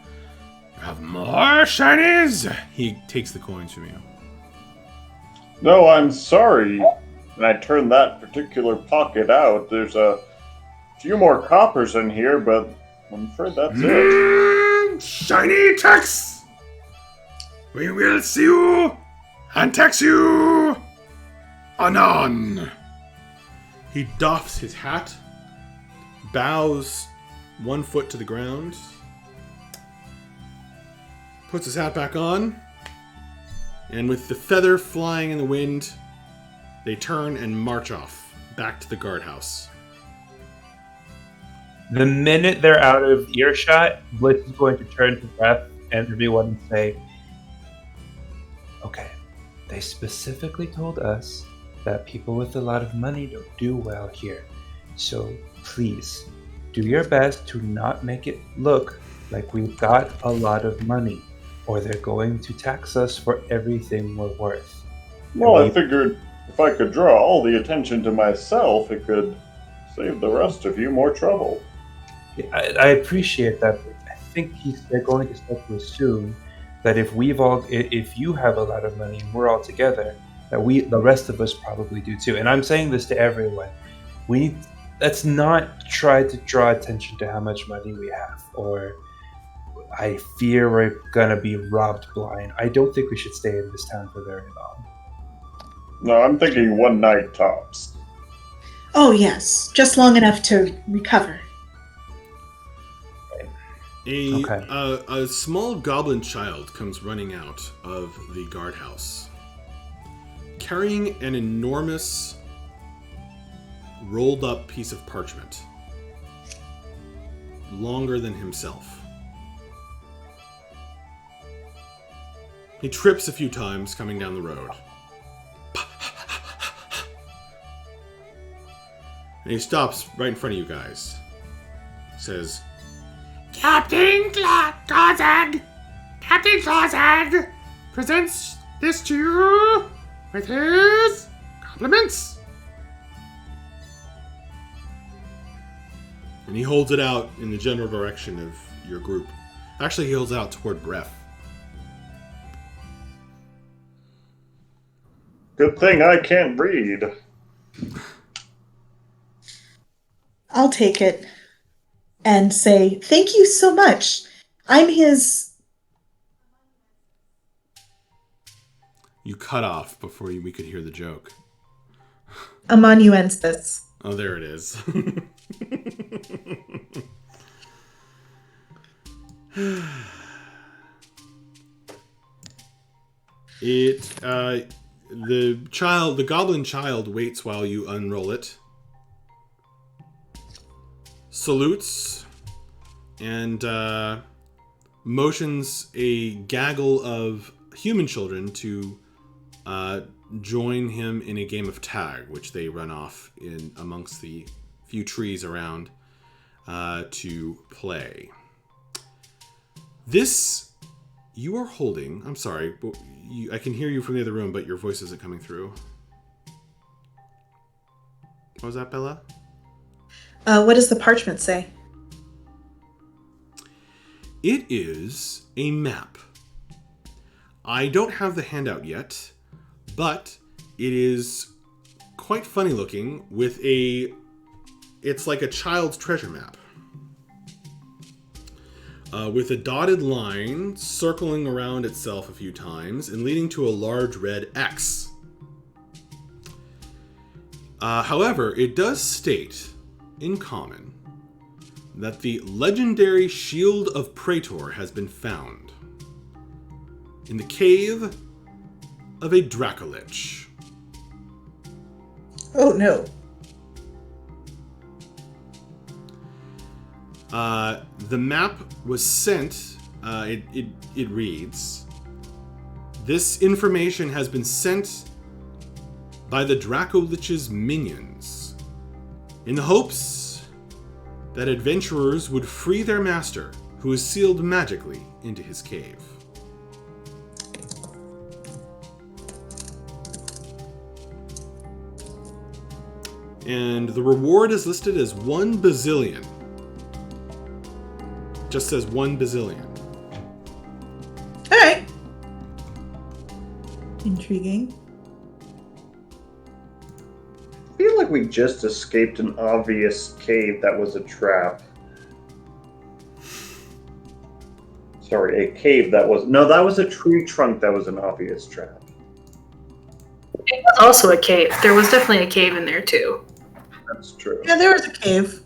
Have more shinies? He takes the coins from you. No, I'm sorry. And I turn that particular pocket out. There's a few more coppers in here, but I'm afraid that's it. Shiny tax! We will see you and tax you anon. He doffs his hat, bows 1 foot to the ground, puts his hat back on, and with the feather flying in the wind, they turn and march off back to the guardhouse. The minute they're out of earshot, Blitz is going to turn to Breath and everyone and say, okay, they specifically told us that people with a lot of money don't do well here. So please, do your best to not make it look like we've got a lot of money, or they're going to tax us for everything we're worth. Well, I figured if I could draw all the attention to myself, it could save the rest of you more trouble. I appreciate that, but I think they're going to start to assume that if you have a lot of money and we're all together, that the rest of us probably do too. And I'm saying this to everyone. Let's not try to draw attention to how much money we have, or I fear we're gonna be robbed blind. I don't think we should stay in this town for very long. No, I'm thinking one night tops. Oh, yes. Just long enough to recover. A small goblin child comes running out of the guardhouse, carrying an enormous rolled up piece of parchment, longer than himself. He trips a few times coming down the road. And he stops right in front of you guys. Says, Captain Clawzag presents this to you with his compliments. And he holds it out in the general direction of your group. Actually, he holds it out toward Breath. Good thing I can't read. I'll take it and say, thank you so much. I'm his... You cut off before we could hear the joke. amanuensis. Oh, there it is. The goblin child waits while you unroll it, salutes, and motions a gaggle of human children to join him in a game of tag, which they run off in amongst the few trees around to play. This you are holding. I'm sorry, but I can hear you from the other room, but your voice isn't coming through. What was that, Bella? What does the parchment say? It is a map. I don't have the handout yet, but it is quite funny looking it's like a child's treasure map. With a dotted line circling around itself a few times and leading to a large red X. However, it does state, in common, that the legendary Shield of Praetor has been found in the cave of a Dracolich. Oh, no. The map was sent, it reads, this information has been sent by the Dracolich's minions, in the hopes that adventurers would free their master, who is sealed magically into his cave. And the reward is listed as 1 bazillion. Just says 1 bazillion. Alright. Intriguing. I feel like we just escaped an obvious cave that was a trap. Sorry, a cave that was... No, that was a tree trunk that was an obvious trap. It was also a cave. There was definitely a cave in there too. That's true. Yeah, there was a cave.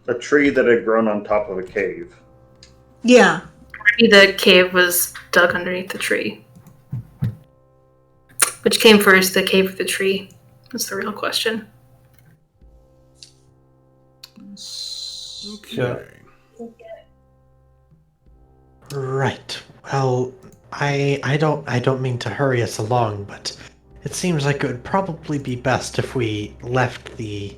A tree that had grown on top of a cave. Yeah. Maybe the cave was dug underneath the tree. Which came first, the cave or the tree? That's the real question. Okay. Right. Well, I don't mean to hurry us along, but it seems like it would probably be best if we left the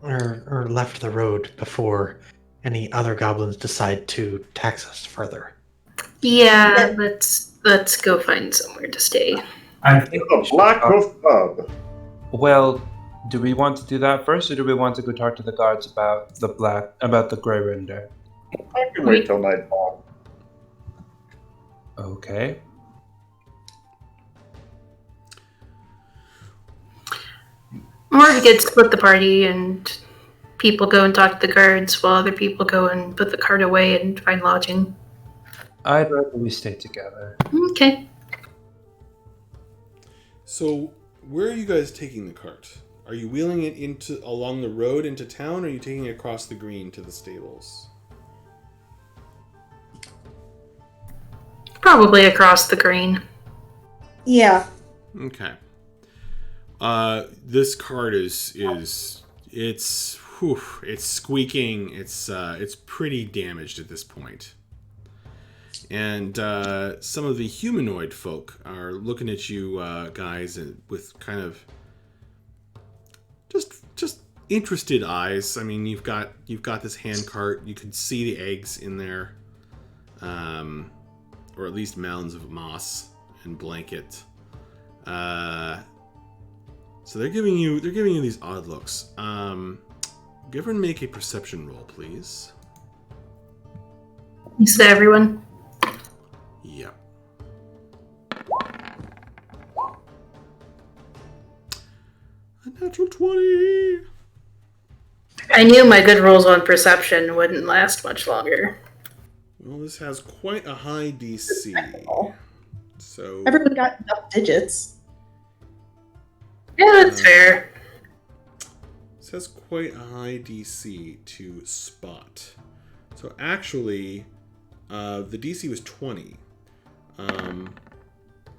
left the road before any other goblins decide to tax us further. Yeah, let's go find somewhere to stay. I think The Black Hoof Pub. Well, do we want to do that first, or do we want to go talk to the guards about the Grey Render? I can wait till nightfall. Okay. Or we could split the party and people go and talk to the guards while other people go and put the cart away and find lodging. I'd rather we stay together. Okay. So, where are you guys taking the cart? Are you wheeling it along the road into town, or are you taking it across the green to the stables? Probably across the green. Yeah. Okay. This cart is it's squeaking. It's pretty damaged at this point. And some of the humanoid folk are looking at you guys with kind of just interested eyes. I mean, you've got this hand cart. You can see the eggs in there, or at least mounds of moss and blanket. So they're giving you these odd looks. Give her and make a perception roll, please. You said everyone? Yep. A natural 20. I knew my good rolls on perception wouldn't last much longer. Well, this has quite a high DC. So Everyone got double digits. Yeah, that's fair. this has quite a high DC to spot. So actually, the DC was 20.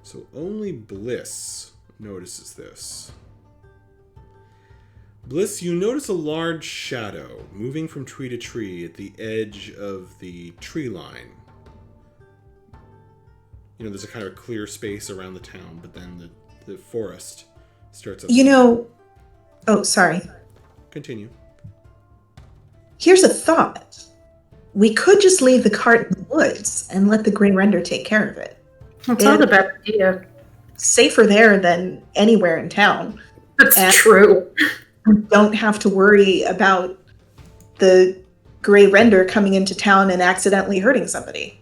So only Bliss notices this. Bliss, you notice a large shadow moving from tree to tree at the edge of the tree line. You know, there's a kind of a clear space around the town, but then the forest starts up. Oh, sorry. Continue. Here's a thought. We could just leave the cart in the woods and let the Grey Render take care of it. That's not a bad idea. Safer there than anywhere in town. That's true. We don't have to worry about the Grey Render coming into town and accidentally hurting somebody.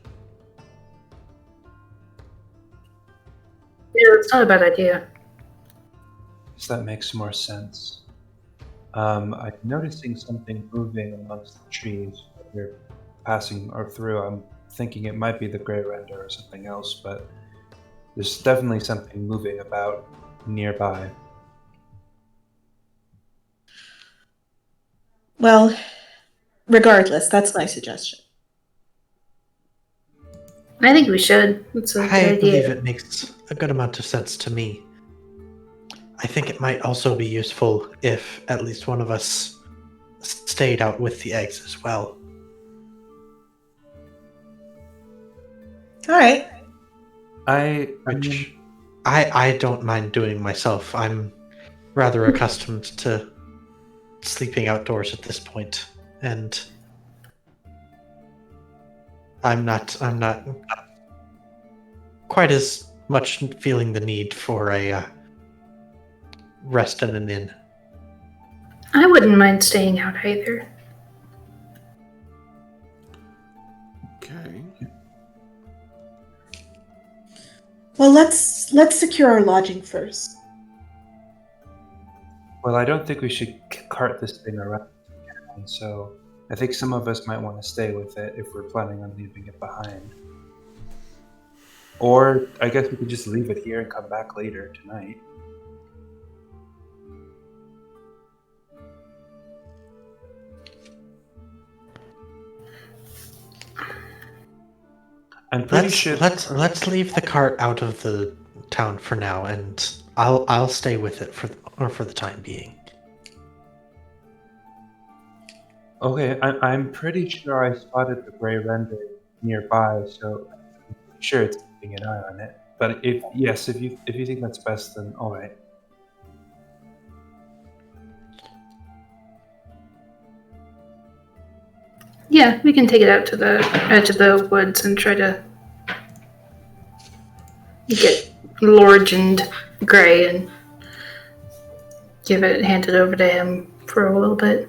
Yeah, it's not a bad idea. So that makes more sense. I'm noticing something moving amongst the trees. You're passing or through. I'm thinking it might be the Grey Render or something else, but there's definitely something moving about nearby. Well, regardless, that's my suggestion. I think we should. It's a good I idea. believe it makes a good amount of sense to me. I think it might also be useful if at least one of us stayed out with the eggs as well. All right. I Which I don't mind doing myself. I'm rather accustomed to sleeping outdoors at this point, and I'm not quite as much feeling the need for a rest in an inn. I wouldn't mind staying out either. Okay. Well, let's secure our lodging first. Well, I don't think we should cart this thing around. So I think some of us might want to stay with it if we're planning on leaving it behind. Or I guess we could just leave it here and come back later tonight. I'm pretty sure. Let's leave the cart out of the town for now, and I'll stay with it for the time being. Okay, I'm pretty sure I spotted the gray render nearby, so I'm sure it's keeping an eye on it. But if you think that's best, then all right. Yeah, we can take it out to the edge of the woods and try to get Lorge and Gray and hand it over to him for a little bit.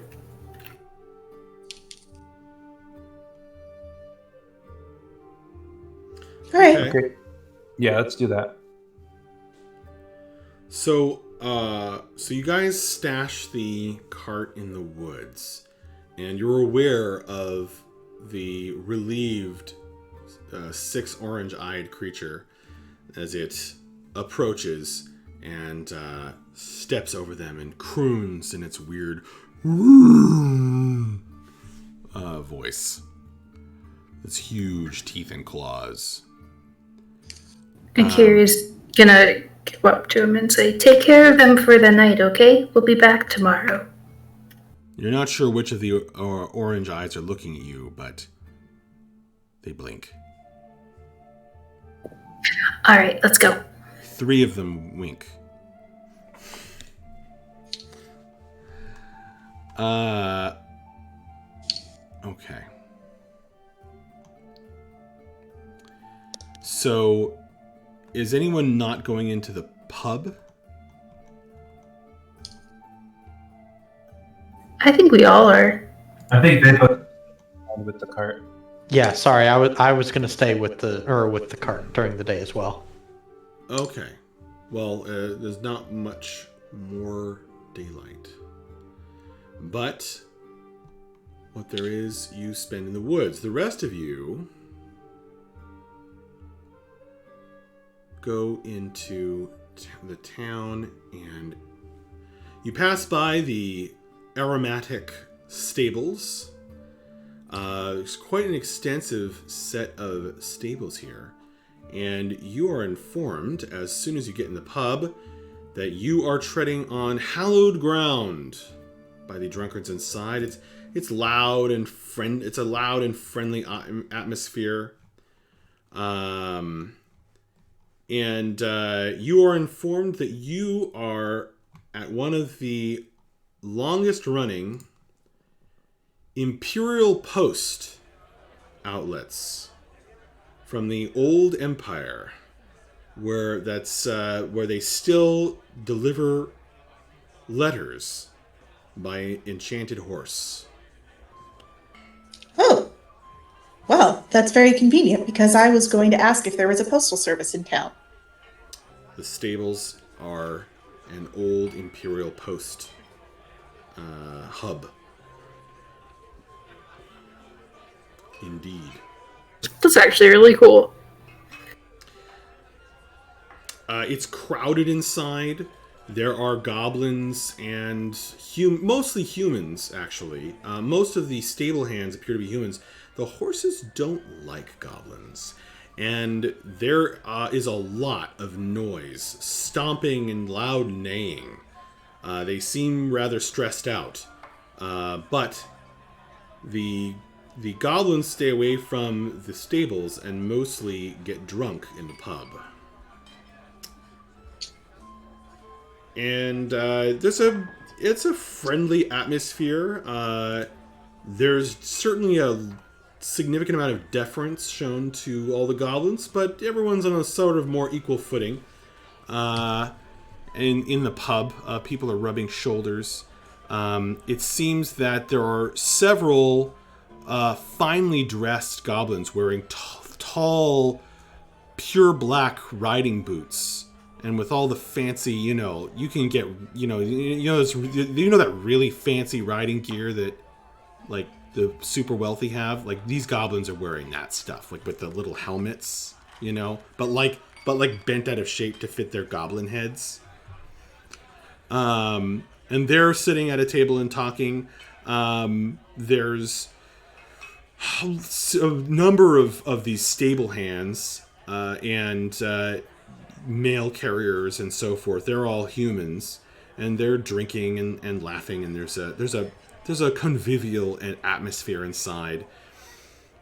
All right. Okay. Yeah, let's do that. So you guys stash the cart in the woods, and you're aware of the relieved 6 orange-eyed creature as it approaches and steps over them and croons in its weird voice. Its huge teeth and claws. And Kiri's gonna go up to him and say, "Take care of them for the night, okay? We'll be back tomorrow." You're not sure which of the orange eyes are looking at you, but they blink. All right, let's go. 3 of them wink. Okay. So, is anyone not going into the pub? I think we all are. I think they put with the cart. Yeah, sorry, I was gonna stay with the cart during the day as well. Okay. Well, there's not much more daylight. But what there is, you spend in the woods. The rest of you go into the town, and you pass by the aromatic stables. There's quite an extensive set of stables here, and you are informed as soon as you get in the pub that you are treading on hallowed ground by the drunkards inside. It's loud and it's a loud and friendly atmosphere. And you are informed that you are at one of the longest running Imperial Post outlets from the old Empire, where they still deliver letters by enchanted horse. Oh, well, that's very convenient because I was going to ask if there was a postal service in town. The stables are an old Imperial Post hub. Indeed. That's actually really cool. It's crowded inside. There are goblins and mostly humans, actually. Most of the stable hands appear to be humans. The horses don't like goblins. And there is a lot of noise, stomping and loud neighing. They seem rather stressed out. But the goblins stay away from the stables and mostly get drunk in the pub. and it's a friendly atmosphere. There's certainly a significant amount of deference shown to all the goblins, but everyone's on a sort of more equal footing. And in the pub, people are rubbing shoulders. It seems that there are several finely dressed goblins wearing tall, pure black riding boots, and with all the fancy, you can get, that really fancy riding gear that, like, the super wealthy have. Like, these goblins are wearing that stuff, like with the little helmets, but like bent out of shape to fit their goblin heads. And they're sitting at a table and talking. There's a number of these stable hands and mail carriers and so forth. They're all humans, and they're drinking and laughing. And there's a convivial atmosphere inside.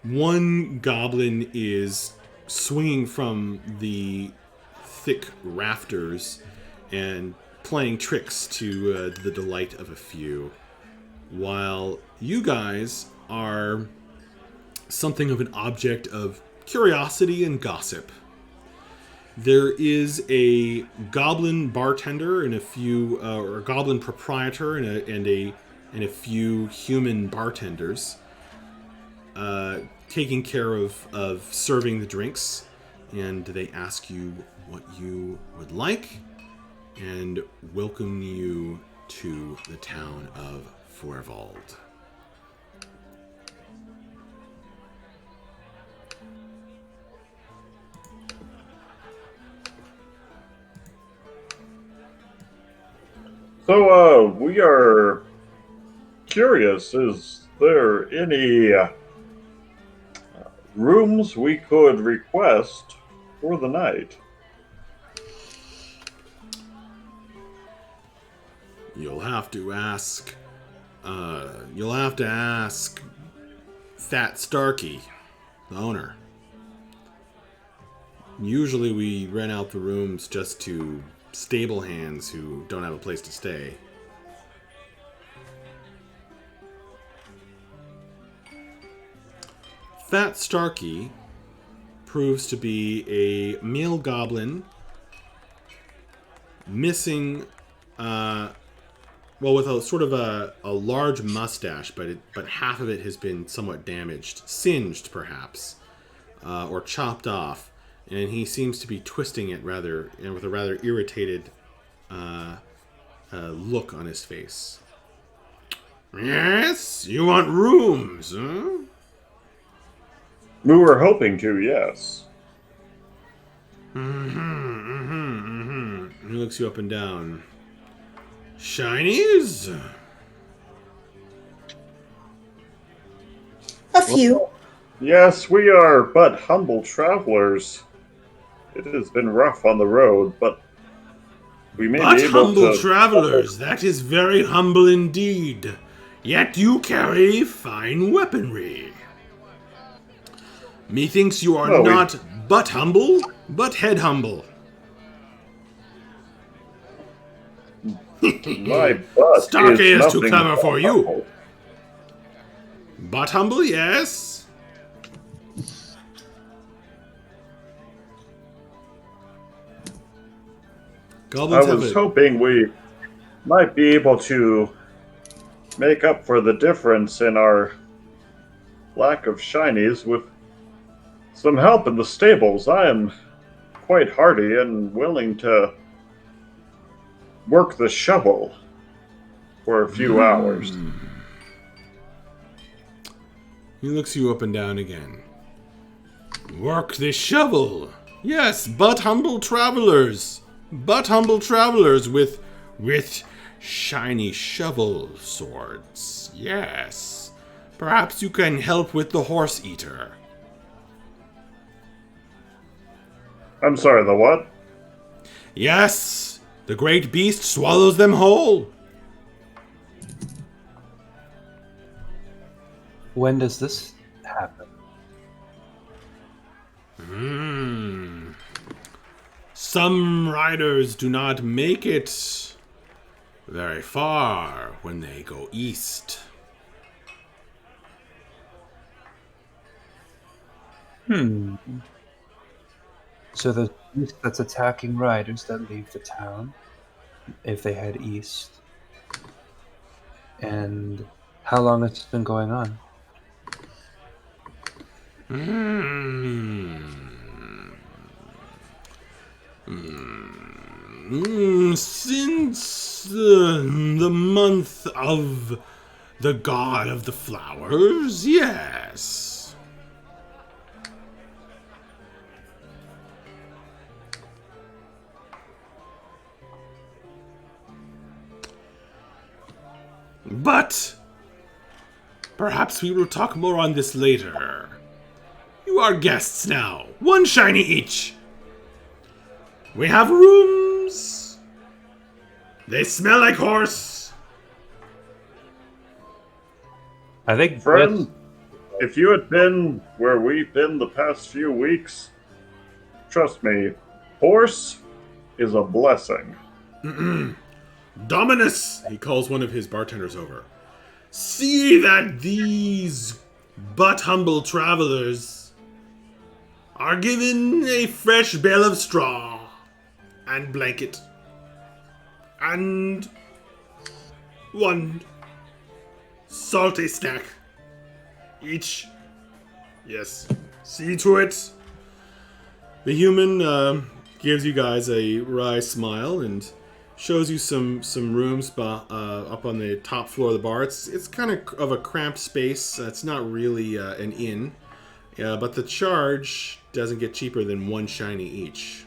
One goblin is swinging from the thick rafters and playing tricks to the delight of a few, while you guys are something of an object of curiosity and gossip. There is a goblin bartender and a few, or a goblin proprietor and a few human bartenders taking care of serving the drinks, and they ask you what you would like and welcome you to the town of Fuerwald. So, we are curious, is there any rooms we could request for the night? You'll have to ask Fat Starkey, the owner. Usually we rent out the rooms just to stable hands who don't have a place to stay. Fat Starkey proves to be a male goblin missing with a sort of a large mustache, but half of it has been somewhat damaged, singed perhaps, or chopped off, and he seems to be twisting it with a rather irritated look on his face. Yes, you want rooms, huh? We were hoping to, yes. He looks you up and down. Shinies? A few. Yes, we are but humble travelers. It has been rough on the road, but we may But be able humble to... travelers, that is very humble indeed. Yet you carry fine weaponry. Methinks you are not but humble, but head humble. My butt Starkey is too nothing clever but for you. humble. But humble, yes. Goblins I was hoping we might be able to make up for the difference in our lack of shinies with some help in the stables. I am quite hardy and willing to work the shovel for a few hours. He looks you up and down again. Work the shovel. Yes, but humble travelers. But humble travelers with shiny shovel swords. Yes. Perhaps you can help with the horse eater. I'm sorry, the what? Yes. The great beast swallows them whole. When does this happen? Some riders do not make it very far when they go east. So the beast that's attacking riders that leave the town, if they head east. And how long has this been going on? Since the month of the God of the Flowers, yes. But perhaps we will talk more on this later. You are guests now. 1 shiny each. We have rooms. They smell like horse. I think Friend, if you had been where we've been the past few weeks, trust me, horse is a blessing. Dominus, he calls one of his bartenders over. See that these but humble travelers are given a fresh bale of straw and blanket and 1 salty snack each. Yes, see to it. The human gives you guys a wry smile and shows you some rooms up on the top floor of the bar. It's kind of a cramped space. It's not really an inn, but the charge doesn't get cheaper than 1 shiny each.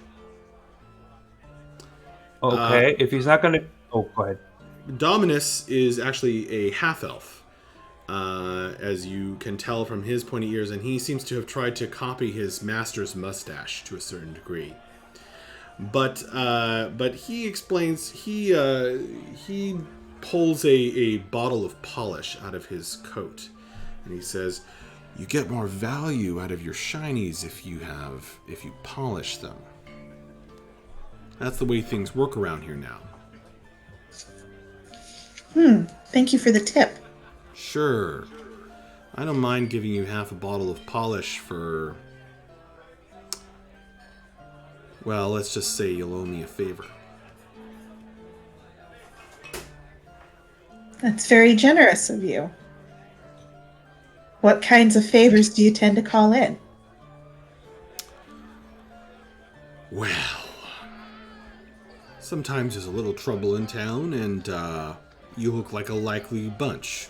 Okay, if he's not gonna... Oh, go ahead. Dominus is actually a half-elf, as you can tell from his pointy ears, and he seems to have tried to copy his master's mustache to a certain degree. But he explains he pulls a bottle of polish out of his coat, and he says, "You get more value out of your shinies if you polish them. That's the way things work around here now." Thank you for the tip. Sure. I don't mind giving you half a bottle of polish for... Well, let's just say you'll owe me a favor. That's very generous of you. What kinds of favors do you tend to call in? Well, sometimes there's a little trouble in town, and you look like a likely bunch.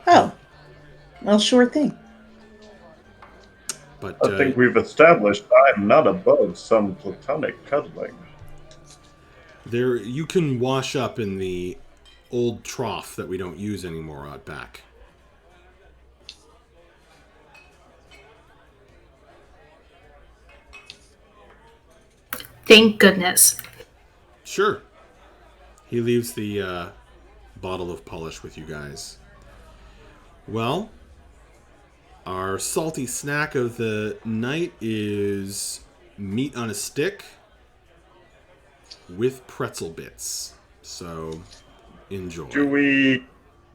Oh, well, sure thing. But I think we've established I'm not above some platonic cuddling. there, you can wash up in the old trough that we don't use anymore out back. Thank goodness. Sure. He leaves the bottle of polish with you guys. Well, our salty snack of the night is meat on a stick with pretzel bits. So, enjoy. Do we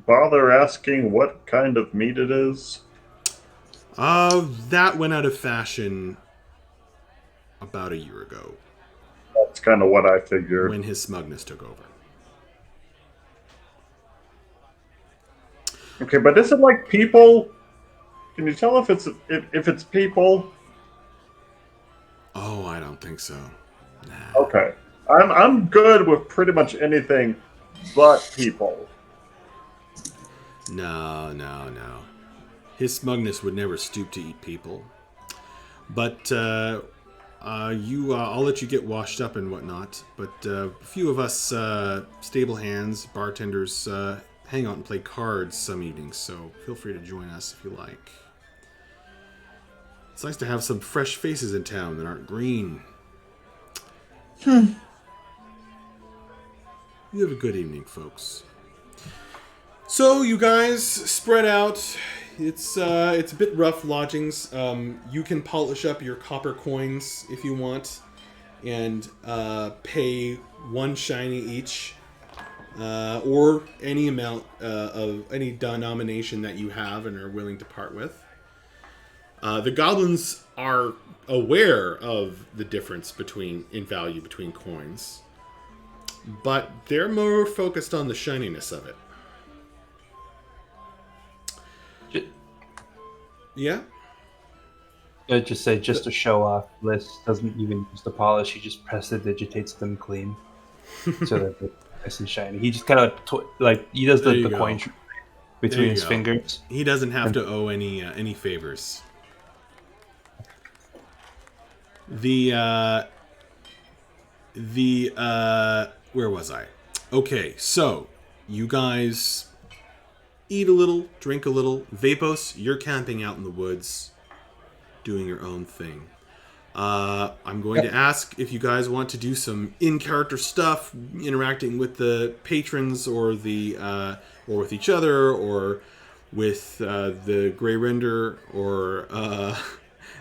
bother asking what kind of meat it is? That went out of fashion about a year ago, That's kind of what I figured. when his smugness took over. Okay, but is it like people? Can you tell if it's people? Oh, I don't think so. Nah. Okay, I'm good with pretty much anything, but people. No. His smugness would never stoop to eat people. But I'll let you get washed up and whatnot. But a few of us stable hands, bartenders, hang out and play cards some evenings. So feel free to join us if you like. It's nice to have some fresh faces in town that aren't green. You have a good evening, folks. So you guys spread out. It's a bit rough lodgings. You can polish up your copper coins if you want and pay 1 shiny each, or any amount of any denomination that you have and are willing to part with. The goblins are aware of the difference in value between coins, but they're more focused on the shininess of it. Yeah? I'd just say, just to show off, Liz doesn't even use the polish, he just prestidigitates them clean. So that they're nice and shiny. He just kind of, he does the coin trick between his fingers. He doesn't have to owe any favors. Where was I? Okay, so you guys eat a little, drink a little. Vapos, you're camping out in the woods, doing your own thing. I'm going to ask if you guys want to do some in-character stuff, interacting with the patrons or or with each other, or with the Grey Render, or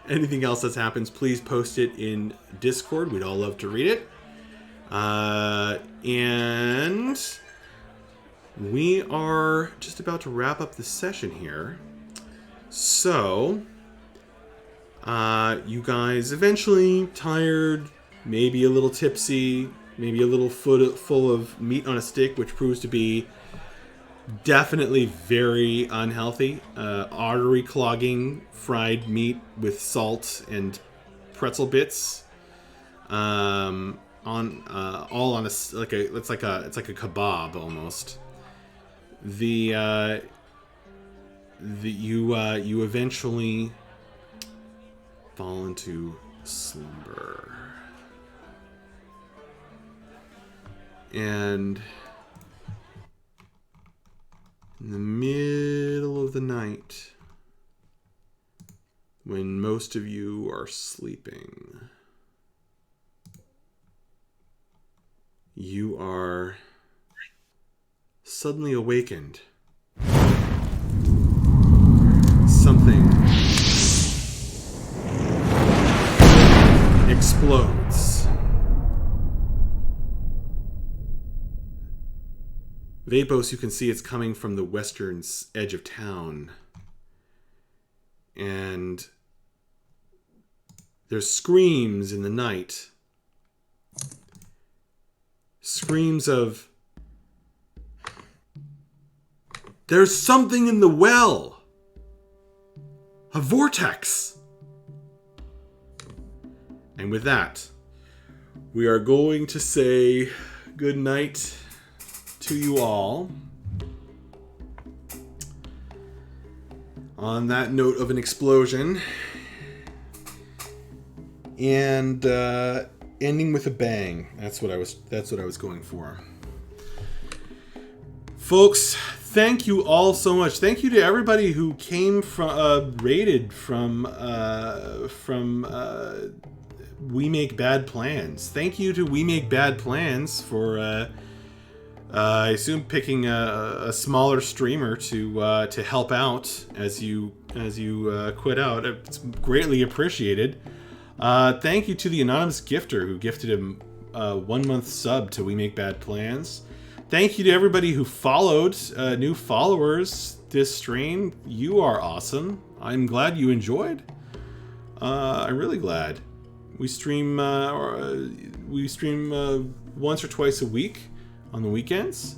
anything else that happens. Please post it in Discord. We'd all love to read it. And we are just about to wrap up the session here. So, you guys eventually tired, maybe a little tipsy, maybe a little full of meat on a stick, which proves to be definitely very unhealthy. Artery clogging fried meat with salt and pretzel bits. All on it's like a kebab almost. You eventually fall into slumber. And in the middle of the night, when most of you are sleeping, you are suddenly awakened. Something explodes. Vapos, you can see it's coming from the western edge of town. And there's screams in the night. Screams of, "There's something in the well! A vortex!" And with that, we are going to say good night to you all. On that note of an explosion. And ending with a bang. That's what I was going for. Folks, thank you all so much. Thank you to everybody who came from rated from We Make Bad Plans. Thank you to We Make Bad Plans for I assume picking a smaller streamer to help out as you quit out. It's greatly appreciated. Thank you to the anonymous gifter who gifted him a 1-month sub to We Make Bad Plans. Thank you to everybody who followed, new followers this stream. You are awesome. I'm glad you enjoyed. I'm really glad. We stream once or twice a week on the weekends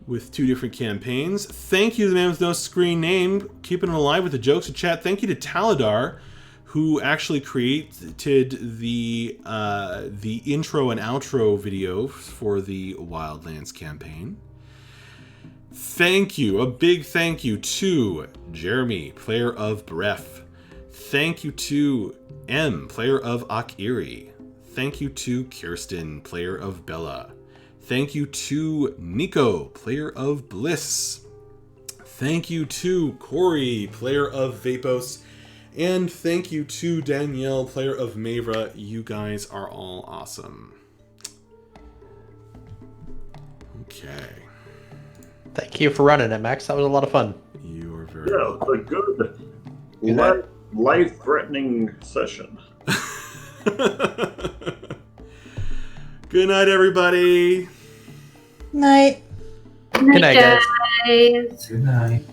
with 2 different campaigns. Thank you to the man with no screen name, keeping it alive with the jokes and chat. Thank you to Taladar, who actually created the intro and outro video for the Wildlands campaign. Thank you, a big thank you to Jeremy, player of Bref. Thank you to M, player of Akiri. Thank you to Kirsten, player of Bella. Thank you to Nico, player of Bliss. Thank you to Corey, player of Vapos. And thank you to Danielle, player of Mavra. You guys are all awesome. Okay. Thank you for running it, Max. That was a lot of fun. You are very welcome. A good life-threatening session. Good night, everybody. Night. Good night, guys. guys. Good night.